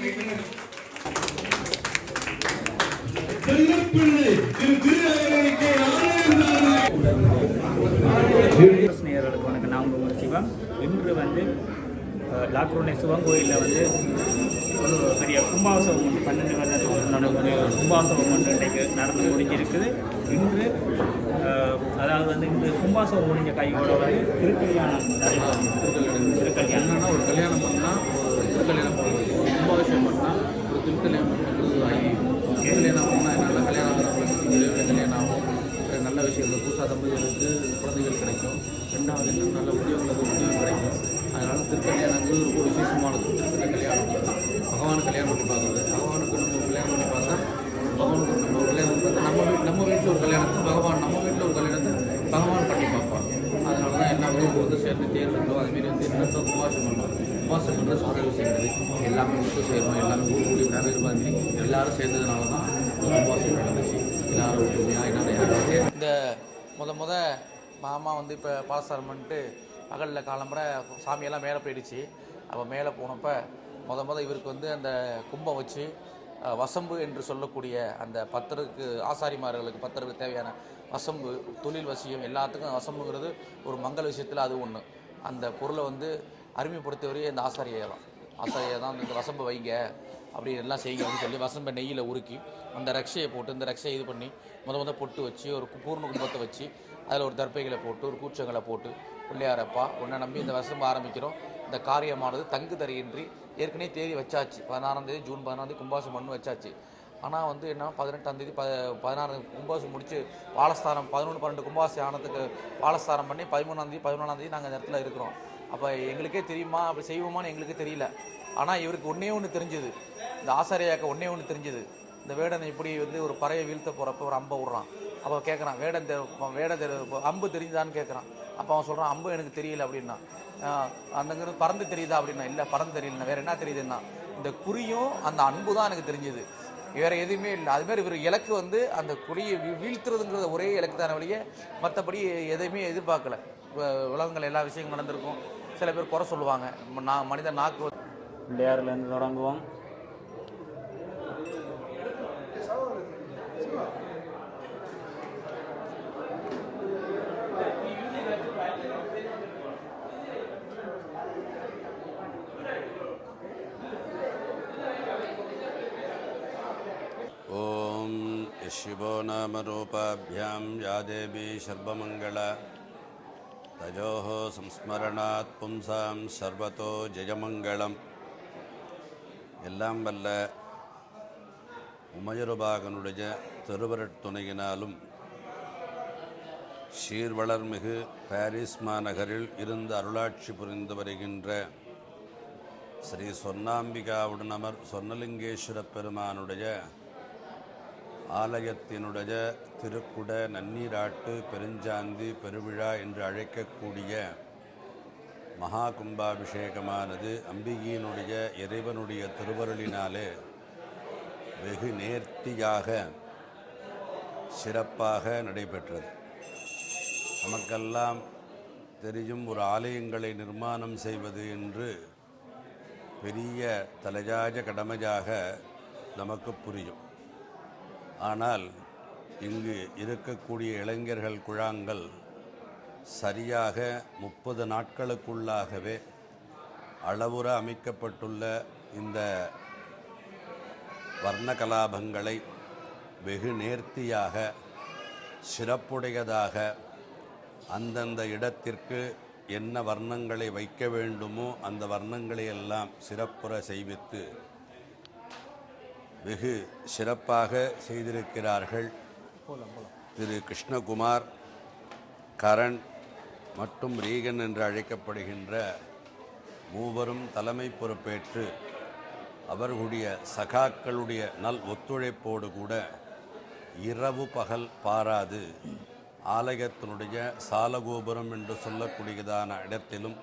நேயர்களுக்கு வணக்கம். நான் உங்கள் சிவம். இன்று வந்து லாக்ரோனை சிவன் கோயிலில் வந்து ஒரு பெரிய கும்பாபிஷேகம் வந்து 12 வருடம் கும்பாபிஷேகம் வந்து இன்றைக்கு நடந்து முடிஞ்சிருக்குது. இன்று அதாவது வந்து இந்த கும்பாபிஷேகம் முடிஞ்ச கையோட வந்து திருக்கல்யாணம் திருக்கல்யாணம்னா ஒரு கல்யாணம் பண்ணால் ஒரு திருக்கல்யாணம் பண்ணுறது, கும்பாபிஷேகம் பண்ணால் ஒரு திருக்கல்யாணம் பண்ணுறது ஐயம். கல்யாணம் பண்ணால் நல்ல கல்யாணம் கல்யாணம் ஆகும், நல்ல விஷயங்கள் புதுசாக தம்பதிகளுக்கு குழந்தைகள் கிடைக்கும், ரெண்டாவது இன்னும் நல்ல உத்தியோகங்களுக்கு உத்தியோகம் கிடைக்கும். அதனால் திருக்கல்யாணங்கிறது ரொம்ப விசேஷமானது. கல்யாணம் பகவானை கல்யாணம் பண்ணி பார்க்குறது, பகவானுக்கு நம்ம கல்யாணம் பண்ணி பார்த்தா பகவானுக்கு நம்ம கல்யாணம் பண்ணி நம்ம வீட்டில் ஒரு கல்யாணத்தை பகவான், நம்ம வீட்டில் ஒரு கல்யாணத்தை பகவான் பண்ணி பார்ப்பான். அதனால தான் எல்லா குரூப்பும் வந்து சேர்ந்து தேர்தலோ அதுமாரி வந்து என்னென்ன உபாசம் பண்ணணும். உபாசம் பண்ணுற சாதாரண விஷயம் கிடையாது. எல்லாமே ஒன்று சேரணும், எல்லாமே கூடி நிறைய மாதிரி எல்லோரும் சேர்ந்ததுனால தான் உபாசம் நடந்துச்சு. எல்லாரும் இந்த முத மாமா வந்து இப்போ பாலஸ்தானம் பண்ணிட்டு பகலில் காலம்பரை சாமியெல்லாம் மேலே போயிடுச்சு. அப்போ மேலே போனப்போ முத இவருக்கு வந்து அந்த கும்பம் வச்சு வசம்பு என்று சொல்லக்கூடிய அந்த பத்தருக்கு ஆசாரிமார்களுக்கு பத்தருக்கு தேவையான வசம்பு, தொழில் வசியம் எல்லாத்துக்கும் வசம்புங்கிறது ஒரு மங்கள விஷயத்தில் அது ஒன்று. அந்த பொருளை வந்து அருமைப்படுத்தியவரையே இந்த ஆசாரியை தான் இந்த வசம்பை வைங்க அப்படி எல்லாம் செய்யுங்க அப்படின்னு சொல்லி வசம்பை நெய்யில் உருக்கி அந்த ரக்ஷையை போட்டு இந்த ரக்ஷையை இது பண்ணி முத பொட்டு வச்சு ஒரு பூர்ண கும்பத்தை வச்சு அதில் ஒரு தர்ப்பைகளை போட்டு ஒரு கூச்சங்களை போட்டு பிள்ளையாரப்பா உன்னை நம்பி இந்த வசம்பை ஆரம்பிக்கிறோம். இந்த காரியமானது தங்கு தரையின்றி ஏற்கனவே தேதி வச்சாச்சு. 16ஆம் தேதி ஜூன் 16ஆம் தேதி கும்பாசம் பண்ணு வச்சாச்சு. ஆனால் வந்து என்ன 18ஆம் தேதி 16 கும்பாசம் முடித்து பாலஸ்தானம் 11, 12 கும்பாசம் ஆனதுக்கு பாலஸ்தானம் பண்ணி 13ஆம் தேதி 14ஆம் தேதி நாங்கள் இந்த இடத்துல இருக்கிறோம். அப்போ எங்களுக்கே தெரியுமா அப்படி செய்வோமான்னு எங்களுக்கு தெரியல. ஆனால் இவருக்கு ஒன்று தெரிஞ்சுது, இந்த ஆசாரியாக்க ஒன்று தெரிஞ்சுது. இந்த வேடன் இப்படி வந்து ஒரு பறையை வீழ்த்த போகிறப்ப ஒரு அம்பை விட்றான். அப்போ கேட்குறான், வேடன் அம்பு தெரிஞ்சுதான்னு கேட்குறான். அப்போ அவன் சொல்கிறான், அம்பு எனக்கு தெரியல அப்படின்னா. அந்தங்கிறது பறந்து தெரியுதா அப்படின்னா, இல்லை பறந்து தெரியலண்ணா. வேறு என்ன தெரியுதுன்னா இந்த குறியும் அந்த அன்பு தான் எனக்கு தெரிஞ்சுது, வேறு எதுவுமே இல்லை. அதுமாதிரி இவர் இலக்கு வந்து அந்த குறியை வீழ்த்துறதுங்கிறத ஒரே இலக்கு தானே வழியே மற்றபடி எதையுமே எதிர்பார்க்கல. உலகங்கள் எல்லா விஷயங்களும் நடந்திருக்கும். சில பேர் குறை சொல்லுவாங்க. மனித நாக்கு பிள்ளையார்லேருந்து தொடங்குவோம். ஓம் சிவோ நாம ரூபாபியாம் யா தேவி சர்வமங்கள தஜோஹ சம்ஸ்மரணாத் பும்சாம் சர்வதோ ஜெயமங்களம். எல்லாம் வல்ல உமையருபாகனுடைய திருவருட்துணையினாலும் சீர்வளர்மிகு பாரிஸ் மாநகரில் இருந்து அருளாட்சி புரிந்து வருகின்ற ஸ்ரீ சொர்ணாம்பிகாவுடனமர் சொர்ணலிங்கேஸ்வர பெருமானுடைய ஆலயத்தினுடைய திருக்குட நன்னீராட்டு பெருஞ்சாந்தி பெருவிழா என்று அழைக்கக்கூடிய மகா கும்பாபிஷேகமானது அம்பிகையினுடைய இறைவனுடைய திருவருளினாலே வெகு நேர்த்தியாக சிறப்பாக நடைபெற்றது. நமக்கெல்லாம் தெரியும், ஒரு ஆலயங்களை நிர்மாணம் செய்வது என்று பெரிய தலையாஜ கடமையாக நமக்கு புரியும். ஆனால் இங்கு இருக்கக்கூடிய இளைஞர்கள் குழாங்கள் சரியாக 30 நாட்களுக்குள்ளாகவே அளவுற அமைக்கப்பட்டுள்ள இந்த வர்ண கலாபங்களை வெகு நேர்த்தியாக சிறப்புடையதாக அந்தந்த இடத்திற்கு என்ன வர்ணங்களை வைக்க வேண்டுமோ அந்த வர்ணங்களை எல்லாம் சிறப்புற செய்வித்து வெகு சிறப்பாக செய்திருக்கிறார்கள். திரு கிருஷ்ணகுமார், கரண் மற்றும் ரீகன் என்று அழைக்கப்படுகின்ற மூவரும் தலைமை பொறுப்பேற்று அவர்களுடைய சகாக்களுடைய நல் ஒத்துழைப்போடு கூட இரவு பகல் பாராது ஆலயத்தினுடைய சாலகோபுரம் என்று சொல்லக்கூடியதான இடத்திலும்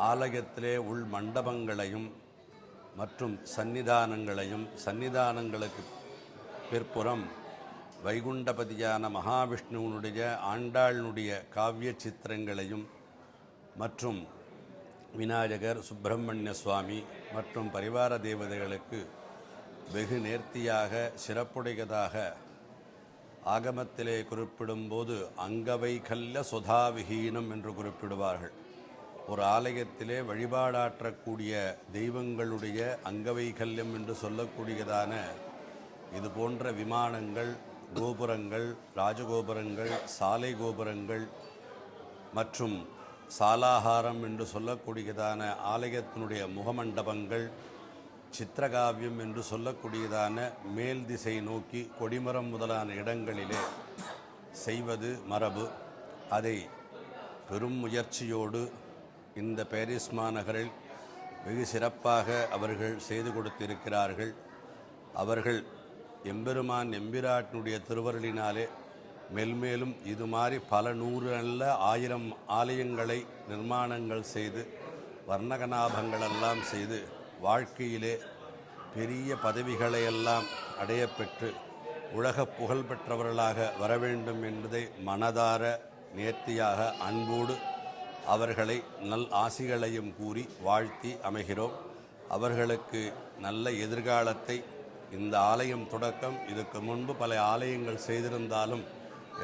ஆலயத்திலே உள் மண்டபங்களையும் மற்றும் சன்னிதானங்களுக்கு பிற்புறம் வைகுண்டபதியான மகாவிஷ்ணுவனுடைய ஆண்டாளினுடைய காவிய சித்திரங்களையும் மற்றும் விநாயகர், சுப்பிரமணிய சுவாமி மற்றும் பரிவார தேவதைகளுக்கு வெகு நேர்த்தியாக சிறப்புடையதாக ஆகமத்திலே குறிப்பிடும்போது அங்கவைகல்ய சுதாவிஹீனம் என்று குறிப்பிடுவார்கள். ஒரு ஆலயத்திலே வழிபாடாற்றக்கூடிய தெய்வங்களுடைய அங்கவைகல்யம் என்று சொல்லக்கூடியதான இது போன்ற விமானங்கள், கோபுரங்கள், ராஜகோபுரங்கள், சாலை கோபுரங்கள் மற்றும் சாலாகாரம் என்று சொல்லக்கூடியதான ஆலயத்தினுடைய முகமண்டபங்கள், சித்திரகாவியம் என்று சொல்லக்கூடியதான மேல் திசை நோக்கி கொடிமரம் முதலான இடங்களிலே செய்வது மரபு. அதை பெரும் முயற்சியோடு இந்த பாரிஸ் மாநகரில் வெகு சிறப்பாக அவர்கள் செய்து கொடுத்திருக்கிறார்கள். அவர்கள் எம்பெருமான் எம்பிராட்டினுடைய திருவருளினாலே மெல்மேலும் இது மாதிரி பல நூறு அல்ல 1000 ஆலயங்களை நிர்மாணங்கள் செய்து வர்ணகநாபங்களெல்லாம் செய்து வாழ்க்கையிலே பெரிய பதவிகளையெல்லாம் அடையப்பெற்று உலக புகழ் பெற்றவர்களாக வர வேண்டும் என்பதை மனதார நேர்த்தியாக அன்போடு அவர்களை நல் ஆசிகளையும் கூறி வாழ்த்தி அமைகிறோம். அவர்களுக்கு நல்ல எதிர்காலத்தை இந்த ஆலயம் தொடக்கம் இதுக்கு முன்பு பல ஆலயங்கள் செய்திருந்தாலும்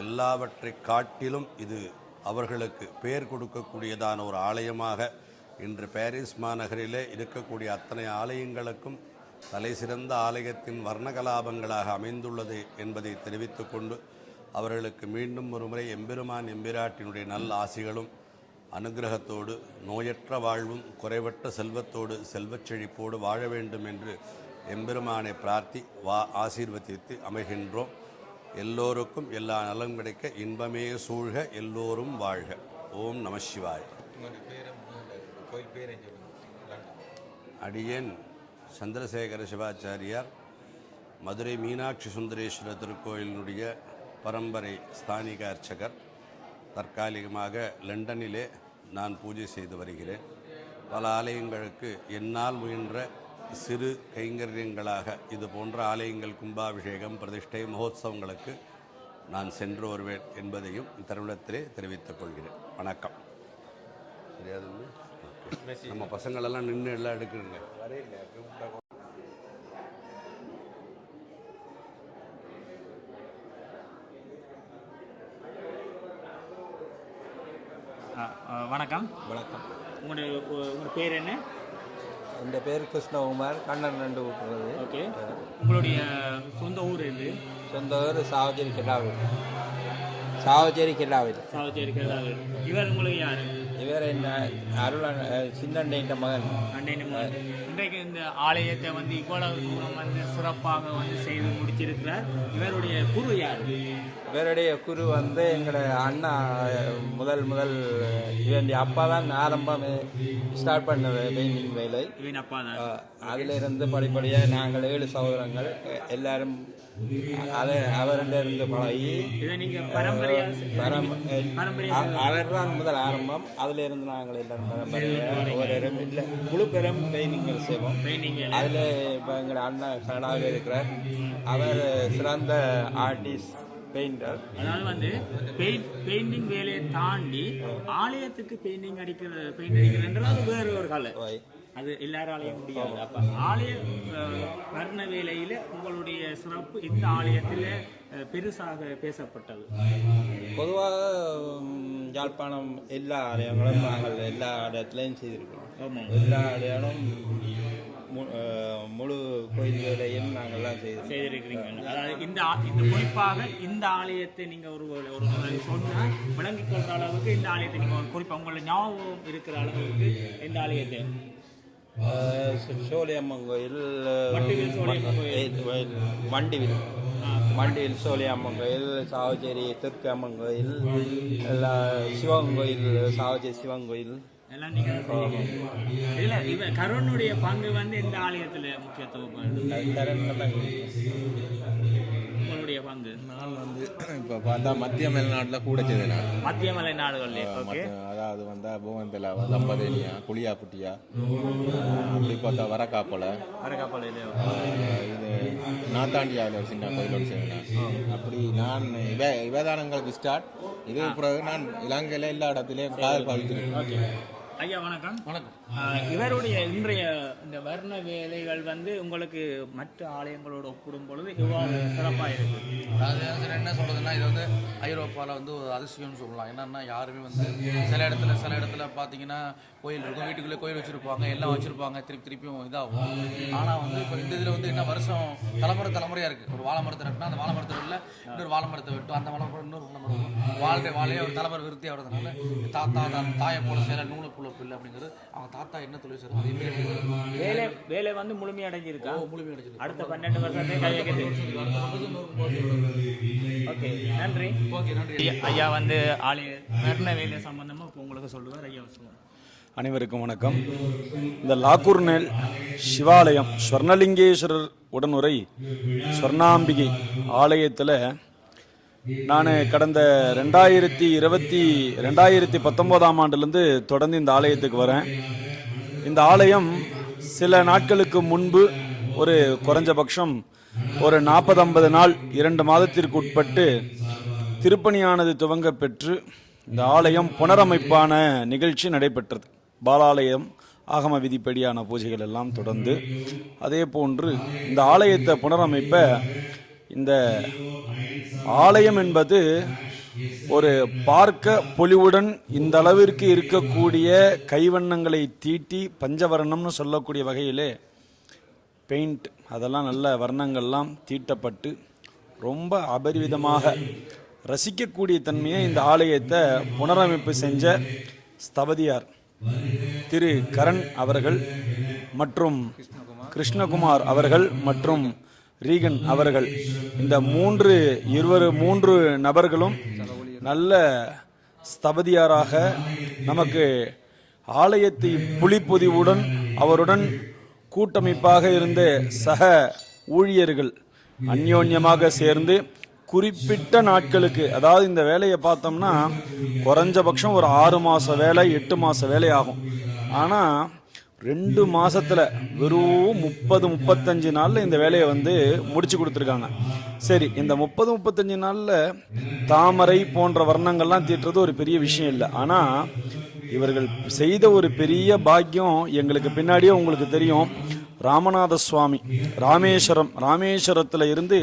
எல்லாவற்றை காட்டிலும் இது அவர்களுக்கு பேர் கொடுக்கக்கூடியதான ஒரு ஆலயமாக இன்று பாரிஸ் மாநகரிலே இருக்கக்கூடிய அத்தனை ஆலயங்களுக்கும் தலை சிறந்த ஆலயத்தின் வர்ணகலாபங்களாக அமைந்துள்ளது என்பதை தெரிவித்து கொண்டு அவர்களுக்கு மீண்டும் ஒருமுறை எம்பெருமான் எம்பிராட்டினுடைய நல்ல ஆசிகளும் அனுகிரகத்தோடு நோயற்ற வாழ்வும் குறைவற்ற செல்வத்தோடு செல்வச் செழிப்போடு வாழ வேண்டும் என்று எம்பெருமானை பிரார்த்தி ஆசீர்வதித்து அமைகின்றோம். எல்லோருக்கும் எல்லா நலம் கிடைக்க இன்பமே சூழ்க, எல்லோரும் வாழ்க. ஓம் நம சிவாய். அடியேன் சந்திரசேகர சிவாச்சாரியார், மதுரை மீனாட்சி சுந்தரேஸ்வரர் திருக்கோயிலினுடைய பரம்பரை ஸ்தானிக அர்ச்சகர். தற்காலிகமாக லண்டனிலே நான் பூஜை செய்து வருகிறேன். பல ஆலயங்களுக்கு என்னால் முயன்ற சிறு கைங்கரியங்களாக இது போன்ற ஆலயங்கள் கும்பாபிஷேகம், பிரதிஷ்டை, மகோத்சவங்களுக்கு நான் சென்று வருவேன் என்பதையும் இத்தருணத்திலே தெரிவித்துக் கொள்கிறேன். வணக்கம். தெரியாதுன்னு நம்ம பசங்களெல்லாம் நின்று எல்லாம் எடுக்குதுங்க. வணக்கம். வணக்கம். உங்களோட பேர் என்ன? என் பேர் கிருஷ்ணகுமார், கண்ணன் ரெண்டு கூப்பிடுறது. ஓகே. உங்களுடைய சொந்த ஊர் எது? சொந்த ஊர் சாவச்சேரி கிடாவில். சாவச்சேரி கிடாவில். சாவச்சேரி கிடாவில். இவர் உங்களுக்கு யார்? இவர் என்ன அருள் சின்னண்டையின் மகன். அண்டையின் மகன். இன்றைக்கு இந்த ஆலயத்தை வந்து இவ்வளவு தூரம் வந்து சிறப்பாக வந்து செய்து முடிச்சிருக்கிறார். இவருடைய குரு யார்? இவருடைய குரு வந்து எங்களோட அண்ணா. முதல் இவன் அப்பா தான் ஆரம்பம் ஸ்டார்ட் பண்ணது பெயிண்டிங் வேலை. இவன் அப்பா தான். அதிலிருந்து படிப்படியாக நாங்கள் 7 சகோதரங்கள் எல்லாரும் அவரிலிருந்து பழகி அவர் தான் முதல் ஆரம்பம். அதிலிருந்து நாங்கள் எல்லாரும் பரம்பரையாக இல்லை முழு பெரும் பெயிண்டிங்கள் செய்வோம். அதில் இப்போ எங்கள் அண்ணா கனடாவில் இருக்கிறார். அவர் சிறந்த ஆர்டிஸ்ட், பெயிண்டர். அதாவது வந்து பெயிண்டிங் வேலையை தாண்டி ஆலயத்துக்கு பெயிண்டிங் அடிக்கிறது வேறு ஒரு கலை. அது எல்லாராலையும் முடியாது. அப்போ ஆலய வர்ண வேலையில் உங்களுடைய சிறப்பு இந்த ஆலயத்தில் பெருசாக பேசப்பட்டது. பொதுவாக யாழ்ப்பாணம் எல்லா ஆலயங்களும் நாங்கள் எல்லா இடத்துலையும் செய்திருக்கிறோம். ஆமாம். எல்லா ஆலயம் முழு கோயில் வேலையும் நாங்கள்லாம் செய்திருக்கிறீங்க. அதாவது இந்த குறிப்பாக இந்த ஆலயத்தை நீங்கள் ஒரு சொன்னால் விளங்கிக் கொள்கிற அளவுக்கு இந்த ஆலயத்தை நீங்கள் ஒரு குறிப்பாக உங்களை ஞாபகம் இருக்கிற அளவுக்கு இந்த ஆலயத்தை சோழியம்மன் கோயில், மண்டிவில் சோழியம்மன் கோயில், சாவச்சேரி தெற்கு அம்மன் கோயில், எல்லா சிவன் கோயில், சாவச்சேரி சிவன் கோயில் எல்லாம் நீங்கள் இல்லை. கருணுடைய பங்கு வந்து இந்த ஆலயத்தில் முக்கியத்துவம். உங்களுடைய பங்கு? நான் வந்து இப்போ பார்த்தா மத்திய மலைநாட்டில் கூட செய்தேன். நான் மத்திய மலை நாடுகள், அதாவது வந்தால் போவந்தில் தம்பதேனியா, குளியாப்புட்டியா, அப்படி பார்த்தா வரக்காப்பலை, இது நாத்தாண்டியாவில் ஒரு சின்ன கோயிலோடு செய்தேன். அப்படி நான் விவேதானங்களுக்கு ஸ்டார்ட். இது பிறகு நான் இலங்கையில் எல்லா இடத்துலையும் காதல் பாதிச்சிருக்கேன். ஐயா வணக்கம். வணக்கம். இவருடைய இன்றைய இந்த வர்ண வேலைகள் வந்து உங்களுக்கு மற்ற ஆலயங்களோடு ஒப்பிடும் பொழுது எவ்வாறு சிறப்பாக இருக்கு? அதாவது என்ன சொல்கிறதுன்னா, இது வந்து ஐரோப்பாவில் வந்து ஒரு அதிசயம்னு சொல்லலாம். என்னன்னா யாருமே வந்து சில இடத்துல பார்த்தீங்கன்னா கோயில் இருக்கும், வீட்டுக்குள்ளே கோயில் வச்சுருப்பாங்க, எல்லாம் வச்சுருப்பாங்க, திருப்பியும் இதாகும். ஆனால் வந்து இப்போ இந்த இதில் வந்து என்ன வருஷம் தலைமுறையாக இருக்குது. ஒரு வாழை மரத்தை நட்டுனா அந்த வாழை மரத்தை இல்லை, இன்னொரு வாழை மரத்தை வெட்டும், அந்த வாழை மரம் இன்னொரு வாழை மரம் வாழையே ஒரு தலைமுறை விருத்தி ஆகிறதுனால தாயை போல சேலை நூலை புள்ள பிள்ளை அப்படிங்கிறது அவங்க தாத்தா என்ன தொழில் செய்யறோம் அதே வேலை வந்து முழுமையடைஞ்சிருக்கா? முழுமையடைஞ்சிருக்கு. அடுத்த 12 வருஷத்தை கையெழுத்து. ஓகே, நன்றி. ஓகே, நன்றி. ஐயா வந்து ஆலய வர்ண வேலை சம்பந்தமாக இப்போ உங்களுக்கு சொல்லுவார். ஐயா சொல்லுவாங்க. அனைவருக்கும் வணக்கம். இந்த லாக்கூர்நேல் சிவாலயம் ஸ்வர்ணலிங்கேஸ்வரர் உடனுரை ஸ்வர்ணாம்பிகை ஆலயத்தில் நான் கடந்த 2019 ஆண்டிலிருந்து தொடர்ந்து இந்த ஆலயத்துக்கு வரேன். இந்த ஆலயம் சில நாட்களுக்கு முன்பு ஒரு குறைஞ்சபட்சம் ஒரு 40-50 நாள் 2 மாதத்திற்கு உட்பட்டு திருப்பணியானது துவங்க பெற்று இந்த ஆலயம் புனரமைப்பான நிகழ்ச்சி நடைபெற்றது. பாலாலயம் ஆகம விதிப்படியான பூஜைகள் எல்லாம் தொடர்ந்து அதே போன்று இந்த ஆலயத்தை புனரமைப்ப இந்த ஆலயம் என்பது ஒரு பார்க்க பொலிவுடன் இந்த அளவிற்கு இருக்கக்கூடிய கைவண்ணங்களை தீட்டி பஞ்சவர்ணம்னு சொல்லக்கூடிய வகையிலே பெயிண்ட் அதெல்லாம் நல்ல வர்ணங்கள்லாம் தீட்டப்பட்டு ரொம்ப அபரிவிதமாக ரசிக்கக்கூடிய தன்மையை இந்த ஆலயத்தை புனரமைப்பு செஞ்ச ஸ்தபதியார் திரு கரண் அவர்கள் மற்றும் கிருஷ்ணகுமார் அவர்கள் மற்றும் ரீகன் அவர்கள், இந்த மூன்று நபர்களும் நல்ல ஸ்தபதியாராக நமக்கு ஆலயத்தை புலிப்பொதிவுடன் அவருடன் கூட்டமைப்பாக இருந்த சக ஊழியர்கள் அந்யோன்யமாக சேர்ந்து குறிப்பிட்ட நாட்களுக்கு, அதாவது இந்த வேலையை பார்த்தோம்னா குறைஞ்சபட்சம் ஒரு 6 மாத வேலை 8 மாத வேலை ஆகும். ஆனால் 2 மாதத்தில் வெறும் 30-35 நாளில் இந்த வேலையை வந்து முடிச்சு கொடுத்துருக்காங்க. சரி, இந்த 30-35 நாளில் தாமரை போன்ற வர்ணங்கள்லாம் தீட்டுறது ஒரு பெரிய விஷயம் இல்லை. ஆனால் இவர்கள் செய்த ஒரு பெரிய பாக்கியம் எங்களுக்கு பின்னாடியே உங்களுக்கு தெரியும். ராமநாத சுவாமி ராமேஸ்வரத்தில் இருந்து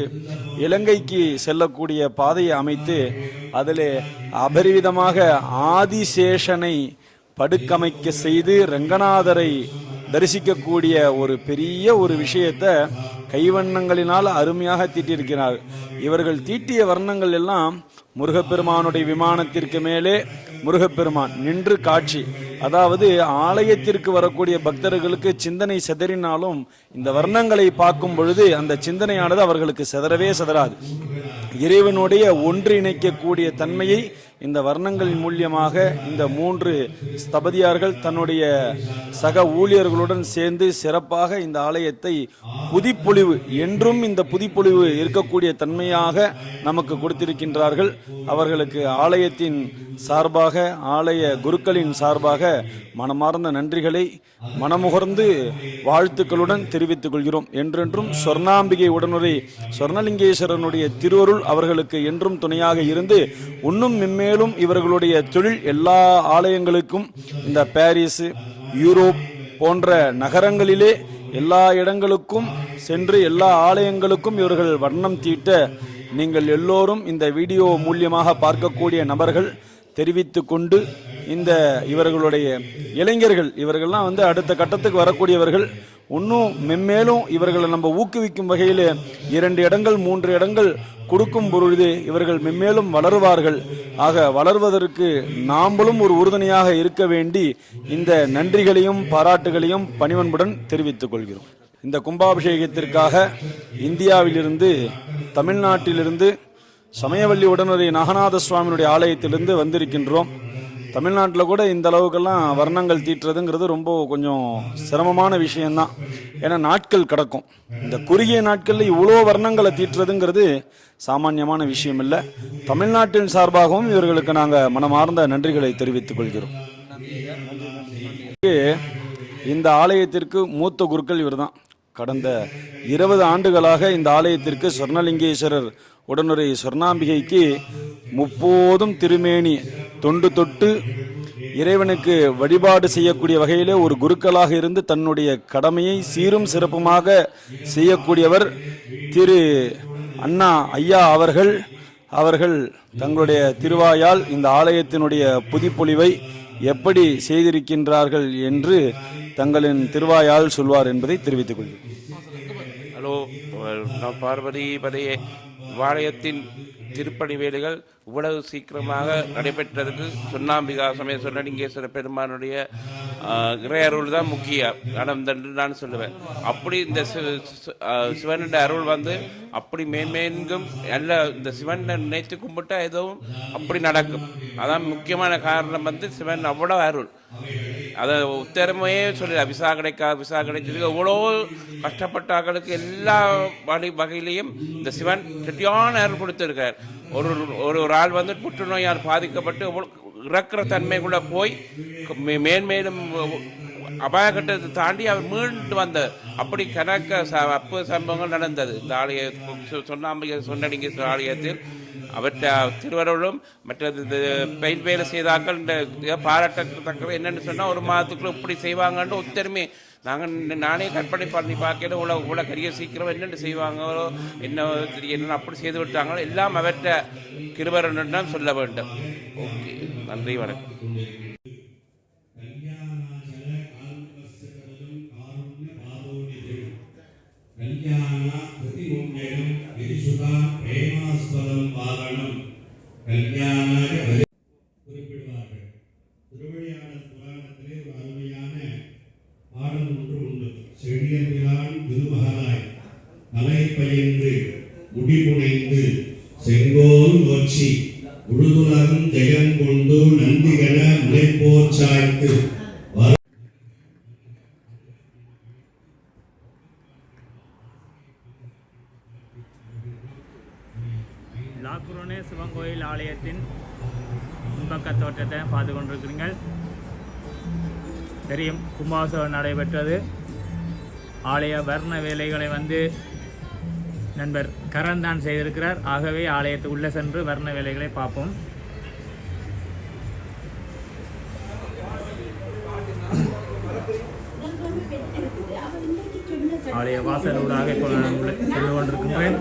இலங்கைக்கு செல்லக்கூடிய பாதையை அமைத்து அதில் அபரிவிதமாக ஆதிசேஷனை படுக்கமைக்க செய்து ரங்கநாதரை தரிசிக்கக்கூடிய ஒரு பெரிய ஒரு விஷயத்தை கைவண்ணங்களினால் அருமையாக தீட்டியிருக்கிறார். இவர்கள் தீட்டிய வர்ணங்கள் எல்லாம் முருகப்பெருமானுடைய விமானத்திற்கு மேலே முருகப்பெருமான் நின்று காட்சி. அதாவது ஆலயத்திற்கு வரக்கூடிய பக்தர்களுக்கு சிந்தனை சிதறினாலும் இந்த வர்ணங்களை பார்க்கும் பொழுது அந்த சிந்தனையானது அவர்களுக்கு சிதறவே சிதறாது. இறைவனுடைய ஒன்றிணைக்கக்கூடிய தன்மையை இந்த வர்ணங்களின் மூலியமாக இந்த 3 ஸ்தபதியார்கள் தன்னுடைய சக ஊழியர்களுடன் சேர்ந்து சிறப்பாக இந்த ஆலயத்தை புதிப்பொழிவு என்றும் இந்த புதிப்பொழிவு இருக்கக்கூடிய தன்மையாக நமக்கு கொடுத்திருக்கின்றார்கள். அவர்களுக்கு ஆலயத்தின் சார்பாக ஆலய குருக்களின் சார்பாக மனமார்ந்த நன்றிகளை மனமுகர்ந்து வாழ்த்துக்களுடன் தெரிவித்துக் கொள்கிறோம். என்றென்றும் சொர்ணாம்பிகை உடனுரை சொர்ணலிங்கேஸ்வரனுடைய திருவருள் அவர்களுக்கு என்றும் துணையாக இருந்து இன்னும் மென்மேலும் இவர்களுடைய தொழில் எல்லா ஆலயங்களுக்கும் இந்த பாரிஸ் யூரோப் போன்ற நகரங்களிலே எல்லா இடங்களுக்கும் சென்று எல்லா ஆலயங்களுக்கும் இவர்கள் வர்ணம் தீட்ட நீங்கள் எல்லோரும் இந்த வீடியோ மூலியமாக பார்க்கக்கூடிய நபர்கள் தெரிவித்து கொண்டு இந்த இவர்களுடைய இளைஞர்கள் இவர்கள்லாம் வந்து அடுத்த கட்டத்துக்கு வரக்கூடியவர்கள் இன்னும் மென்மேலும் இவர்களை நம்ம ஊக்குவிக்கும் வகையில் 2 இடங்கள் 3 இடங்கள் கொடுக்கும் பொழுது இவர்கள் மென்மேலும் வளருவார்கள். ஆக வளர்வதற்கு நாம்பளும் ஒரு உறுதுணையாக இருக்க வேண்டி இந்த நன்றிகளையும் பாராட்டுகளையும் பணிவன்புடன் தெரிவித்துக் கொள்கிறோம். இந்த கும்பாபிஷேகத்திற்காக இந்தியாவிலிருந்து தமிழ்நாட்டிலிருந்து சமயவல்லி உடனுரை நாகநாத சுவாமியினுடைய ஆலயத்திலிருந்து வந்திருக்கின்றோம். தமிழ்நாட்டில் கூட இந்த அளவுக்கெல்லாம் வர்ணங்கள் தீட்டுறதுங்கிறது ரொம்ப கொஞ்சம் சிரமமான விஷயம்தான். ஏன்னா நாட்கள் கிடக்கும். இந்த குறுகிய நாட்களில் இவ்வளோ வர்ணங்களை தீட்டுறதுங்கிறது சாமானியமான விஷயம் இல்லை. தமிழ்நாட்டின் சார்பாகவும் இவர்களுக்கு நாங்கள் மனமார்ந்த நன்றிகளை தெரிவித்துக் கொள்கிறோம். இந்த ஆலயத்திற்கு மூத்த குருக்கள் இவர் தான். கடந்த 20 ஆண்டுகளாக இந்த ஆலயத்திற்கு சொர்ணலிங்கேஸ்வரர் உடனுரை சொர்ணாம்பிகைக்கு முப்போதும் திருமேனி தொண்டு தொட்டு இறைவனுக்கு வழிபாடு செய்யக்கூடிய வகையிலே ஒரு குருக்களாக இருந்து தன்னுடைய கடமையை சீரும் சிறப்புமாக செய்யக்கூடியவர் திரு அண்ணா ஐயா அவர்கள் தங்களுடைய திருவாயால் இந்த ஆலயத்தினுடைய புதுப்பொலிவை எப்படி செய்திருக்கின்றார்கள் என்று தங்களின் திருவாயால் சொல்வார் என்பதை தெரிவித்துக் கொள்கிறேன். ஹலோ, நான் பார்வதி பதையே. வாளையத்தின் திருப்பணி வேலைகள் இவ்வளவு சீக்கிரமாக நடைபெற்றதுக்கு சுண்ணாம்பிகா சமய சொன்னலிங்கேஸ்வர பெருமானுடைய இறையருள் தான் முக்கிய நடந்தென்று நான் சொல்லுவேன். அப்படி இந்த சிவனுடைய அருள் வந்து அப்படி மேன்மேன்கும் நல்ல இந்த சிவனை நினைத்து கும்பிட்டா எதுவும் அப்படி நடக்கும். அதான் முக்கியமான காரணம் வந்து சிவன் அவ்வளோ அருள். அதை உத்தரமையே சொல்லல, விசா கிடைச்சதுக்கு எவ்வளோ கஷ்டப்பட்டாக்களுக்கு எல்லா வகையிலையும் இந்த சிவன் கெட்டியான அருள் கொடுத்துருக்கார். ஒரு ஆள் வந்து புற்றுநோயால் பாதிக்கப்பட்டு இறக்குற தன்மைக்குள்ளே போய் மேன்மேலும் அபாயகட்டத்தை தாண்டி அவர் மீண்டு வந்தார். அப்படி கணக்க சம்பவங்கள் நடந்தது இந்த ஆலய சொன்னலிங்கேஸ்வரர் ஆலயத்தில். அவற்றை திருவருளும் மற்றது இந்த பெயிண்ட் வேலை செய்தாக்கள் இந்த பாராட்டத்தக்க என்னென்னு சொன்னால் ஒரு மாதத்துக்குள்ள இப்படி செய்வாங்கன்னு ஒத்தருமே நானே கற்பனை பண்ணி பார்க்கல. இவ்வளோ கரிய சீக்கிரம் என்னென்னு செய்வாங்களோ என்ன தெரியல, அப்படி செய்து விட்டாங்களோ எல்லாம் அவற்றை திருவருள் தான் சொல்ல வேண்டும். ஓகே, நன்றி, வணக்கம். குறிப்பிடுவார்கள். திருவிளையாடல் புராணத்திலே ஒரு அருமையான பாடல் ஒன்று உண்டு. செழியன்பிரான் திருமகனாய் கலை பயின்று முடிபுனைந்து செங்கோல் நோச்சி உழுதுலகம் ஜெயங்கொண்டு நந்திகன முளைப்போர் சாய்த்து லாக்குரோனே சிவன் கோயில் ஆலயத்தின் முன்பக்க தோற்றத்தை பார்த்து கொண்டிருக்கிறீர்கள். தெரியும், கும்பாபிஷேகம் நடைபெற்றது. ஆலய வர்ண வேலைகளை வந்து நண்பர் கரண் தான் செய்திருக்கிறார். ஆகவே ஆலயத்துக்கு உள்ளே சென்று வர்ண வேலைகளை பார்ப்போம். ஆலய வாசலூடாக சென்று கொண்டிருக்கின்றேன்.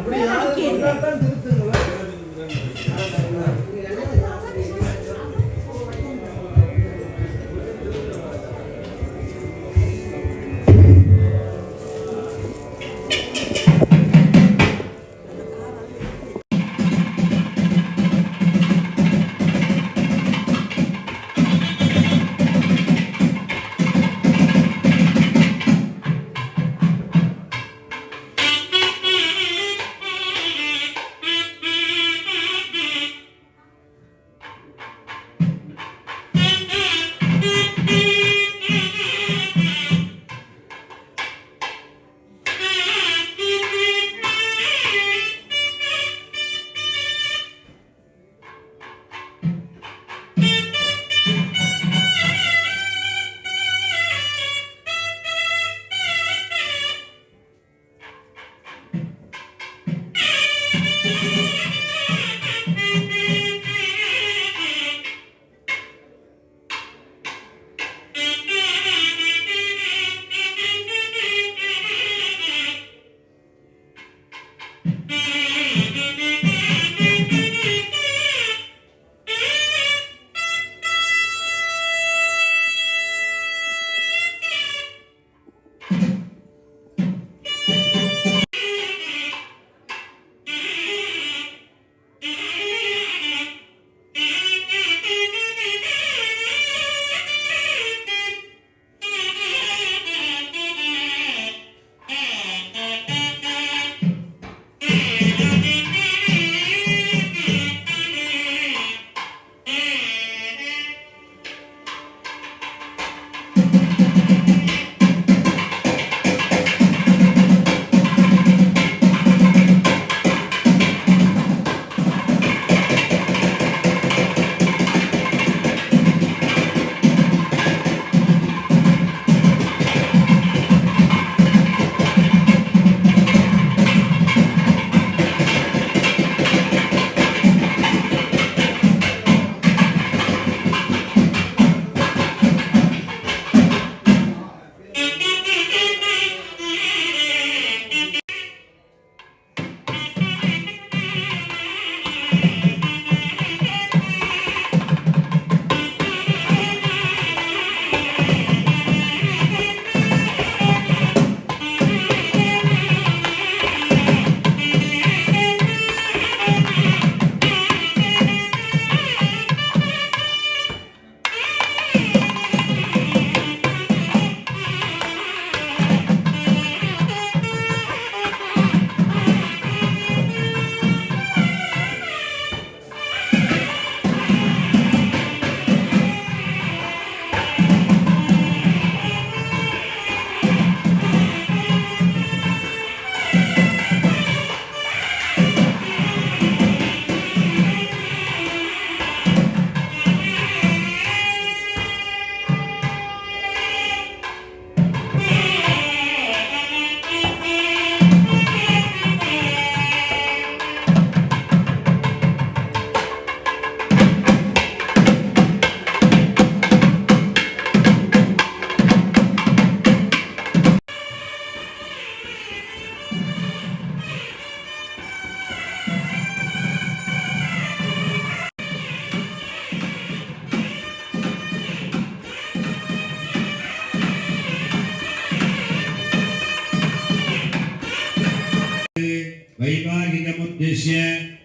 वैवाहिकमुद्दिश्य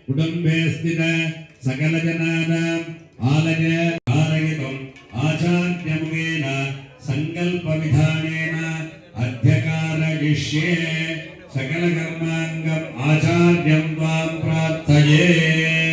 कुटुम्बे स्थित सकलजनानाम् आलयितुम् आचार्यमुखेन सङ्कल्पविधानेन अध्यकारयिष्ये सकलकर्माङ्गम् आचार्यं त्वां प्रार्थयेत्।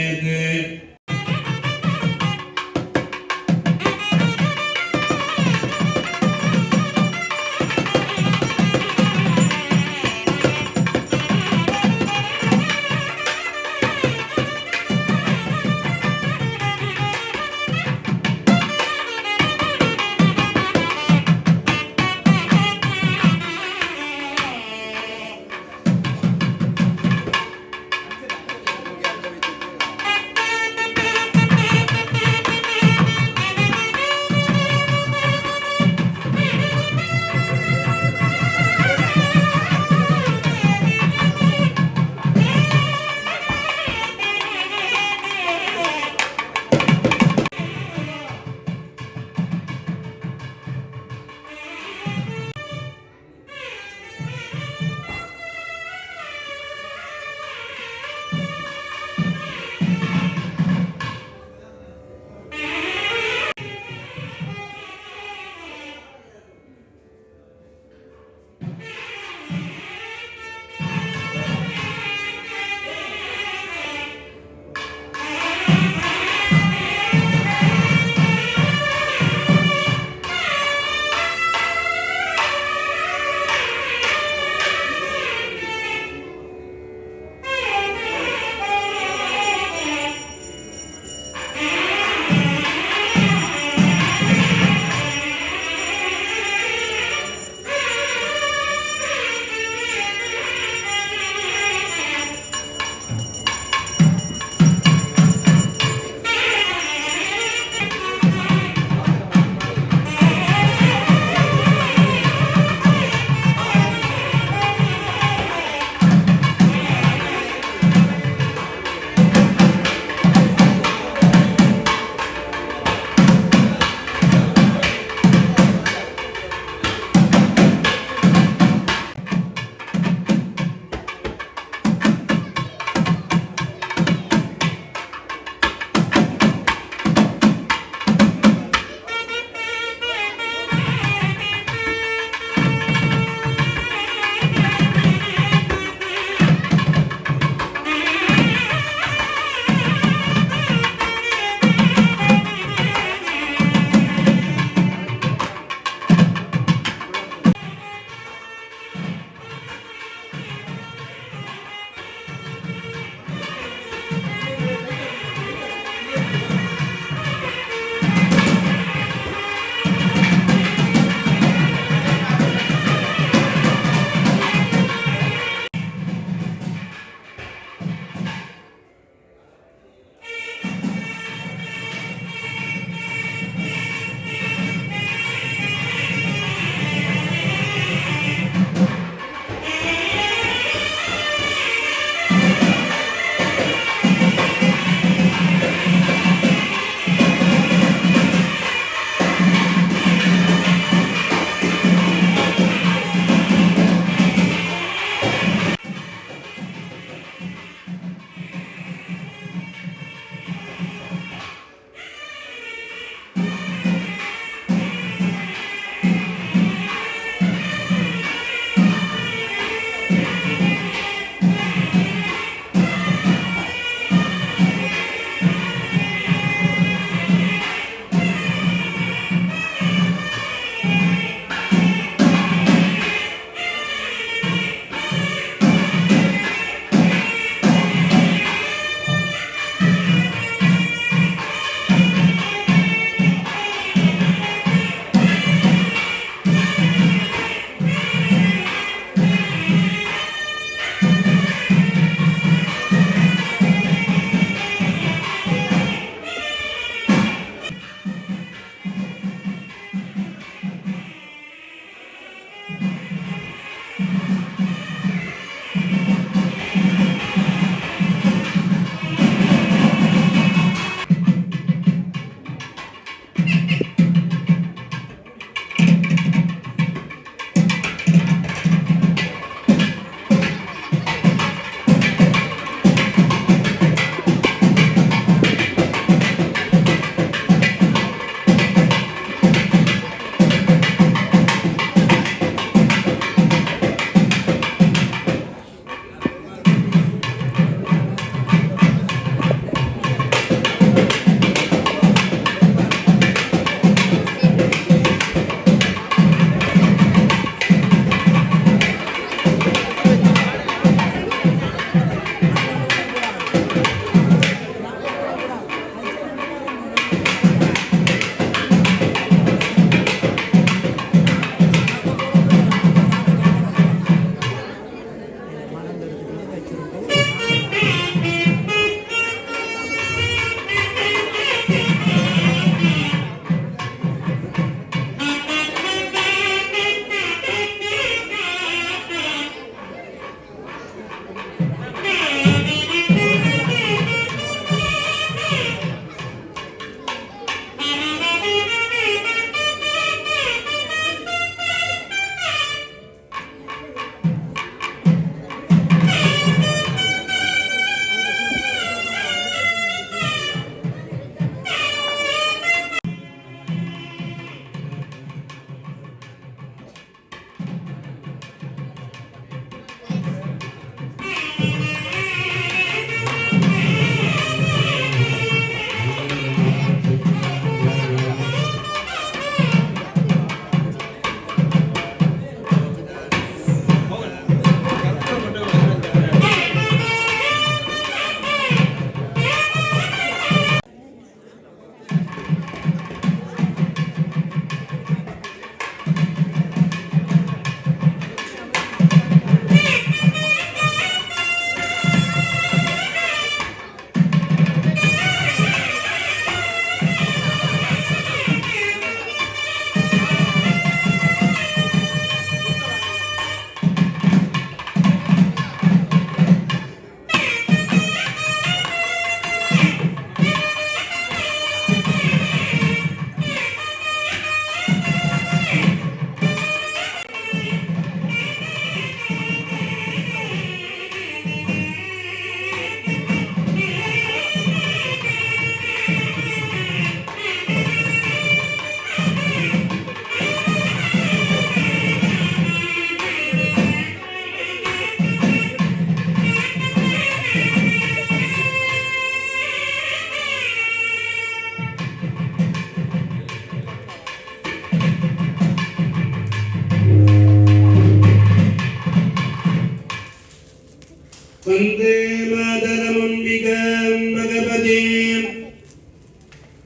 वन्दे मातरमम्बिकां भगवतीं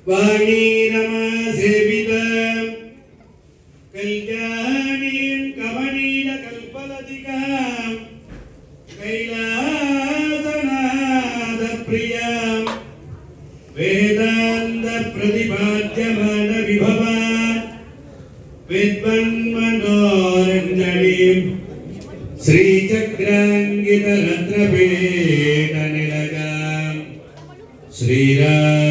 वाणीरमासेवितां कल्याणीं कमनीयकल्पलतिकां कैलासनाथप्रियां वेदान्तप्रतिपाद्यमानविभवां विद्वन्मनोरञ्जनीं श्रीचक्राङ्गितरत्नपीठनिलयां श्रीराजराजेश्वरीं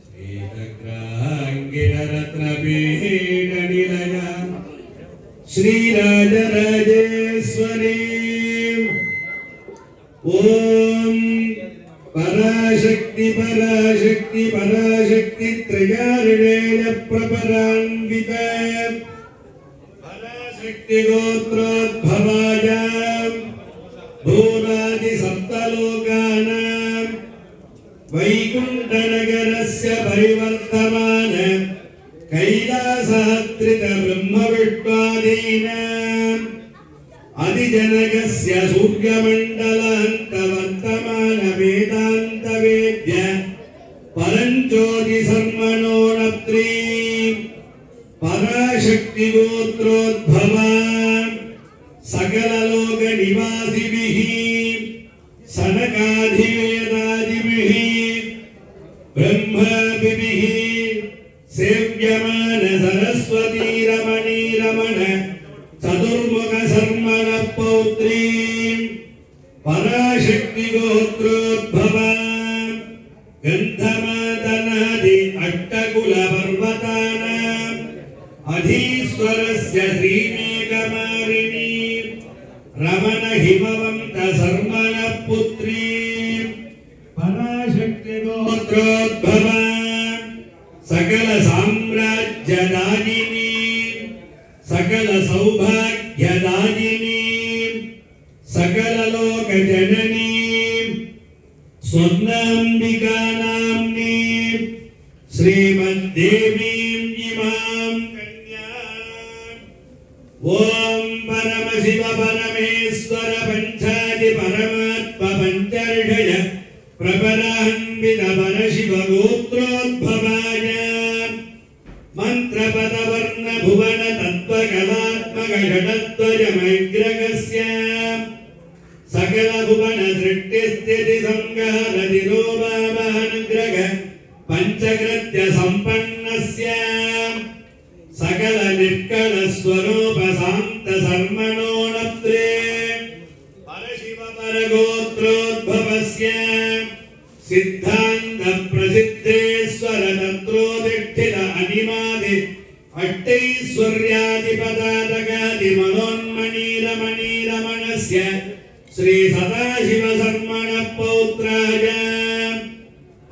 श्रीचक्राङ्गितरत्नपीठनिलयां श्रीराजराजेश्वरीं ॐ पराशक्ति पराशक्ति पराशक्ति त्रयार्णेन प्रपरान्विता पराशक्ति गोत्रोद्भवायां भूरादि सप्तलोकानां वैकुण्ठनगरस्य परिवर्तमान कैलासात्रित ब्रह्मविष्णादीनाम् अधिजनकस्य सूर्यमण्डलान्तवर्तमान वेदान्तवेद्य परञ्ज्योतिसर्मणोणत्रीं पराशक्तिगोत्रोद्भवां सकललोकनिवासिभिः सनकाधिवेदादिभिः ब्रह्मादिभिः सेव्यमान सरस्वतीरमणीरमण चतुर्मुख सर्मण पौत्रीं पराशक्ति गोत्रोद्भवां गन्धमादनादि अट्टकुल पर्वतानां अधीश्वरस्य श्रीमेघमालिनी रमण हिमवन्त सर्मण पुत्रीं पराशक्ति गोत्रोद्भवां सकल साम्राज्यदायिनी सकल सौभाग्यदायिनी सकल लोक जननी स्वर्णाम्बिकानाम्नी श्रीमद्देवीं इमां कन्याम् ॐ परमशिव परमेश्वर पञ्चादि परमात्म पञ्चर्षय प्रपरान्वित परशिव गोत्रोद्भवाय मंत्रपदवर्ण भुवन तत्त्वकलात्मक षडध्वजमैग्रकस्य सकल भुवन सृष्टिस्थिति संहार तिरोभावानुग्रह पंचकृत्य संपन्नस्य सकल निष्कल स्वरूप शांत सर्मणोणत्रे परशिव परगोत्रोद्भवस्य सिद्धांत प्रसिद्धेश्वर तत्रोधिष्ठित अनिमादि अष्टैश्वर्यादिपदातकादि मनोन्मणीरमणीरमणस्य श्री सदाशिव सर्मण पौत्राय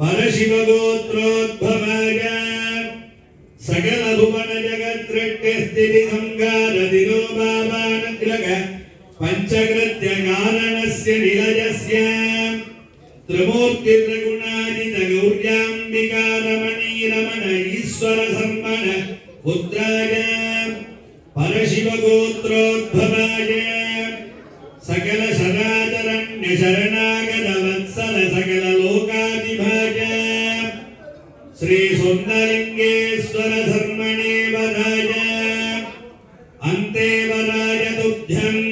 परशिव गोत्रोद्भवाय सकल भुवन जगत् सृष्टिस्थिति संहार तिरोभावानुग्रह पंचकृत्य कारणस्य निलयस्य त्रिमूर्तिर्गुणादित गौर्याम्बिका रमणीरमण ईश्वर सर्मण पुत्राय परशिव गोत्रोद्भवाय सकल शराचरण्य शरणागत वत्सल सकल लोकाधिभाज श्री सुन्दरलिङ्गेश्वर सर्मणे वराय अन्ते वराय तुभ्यम्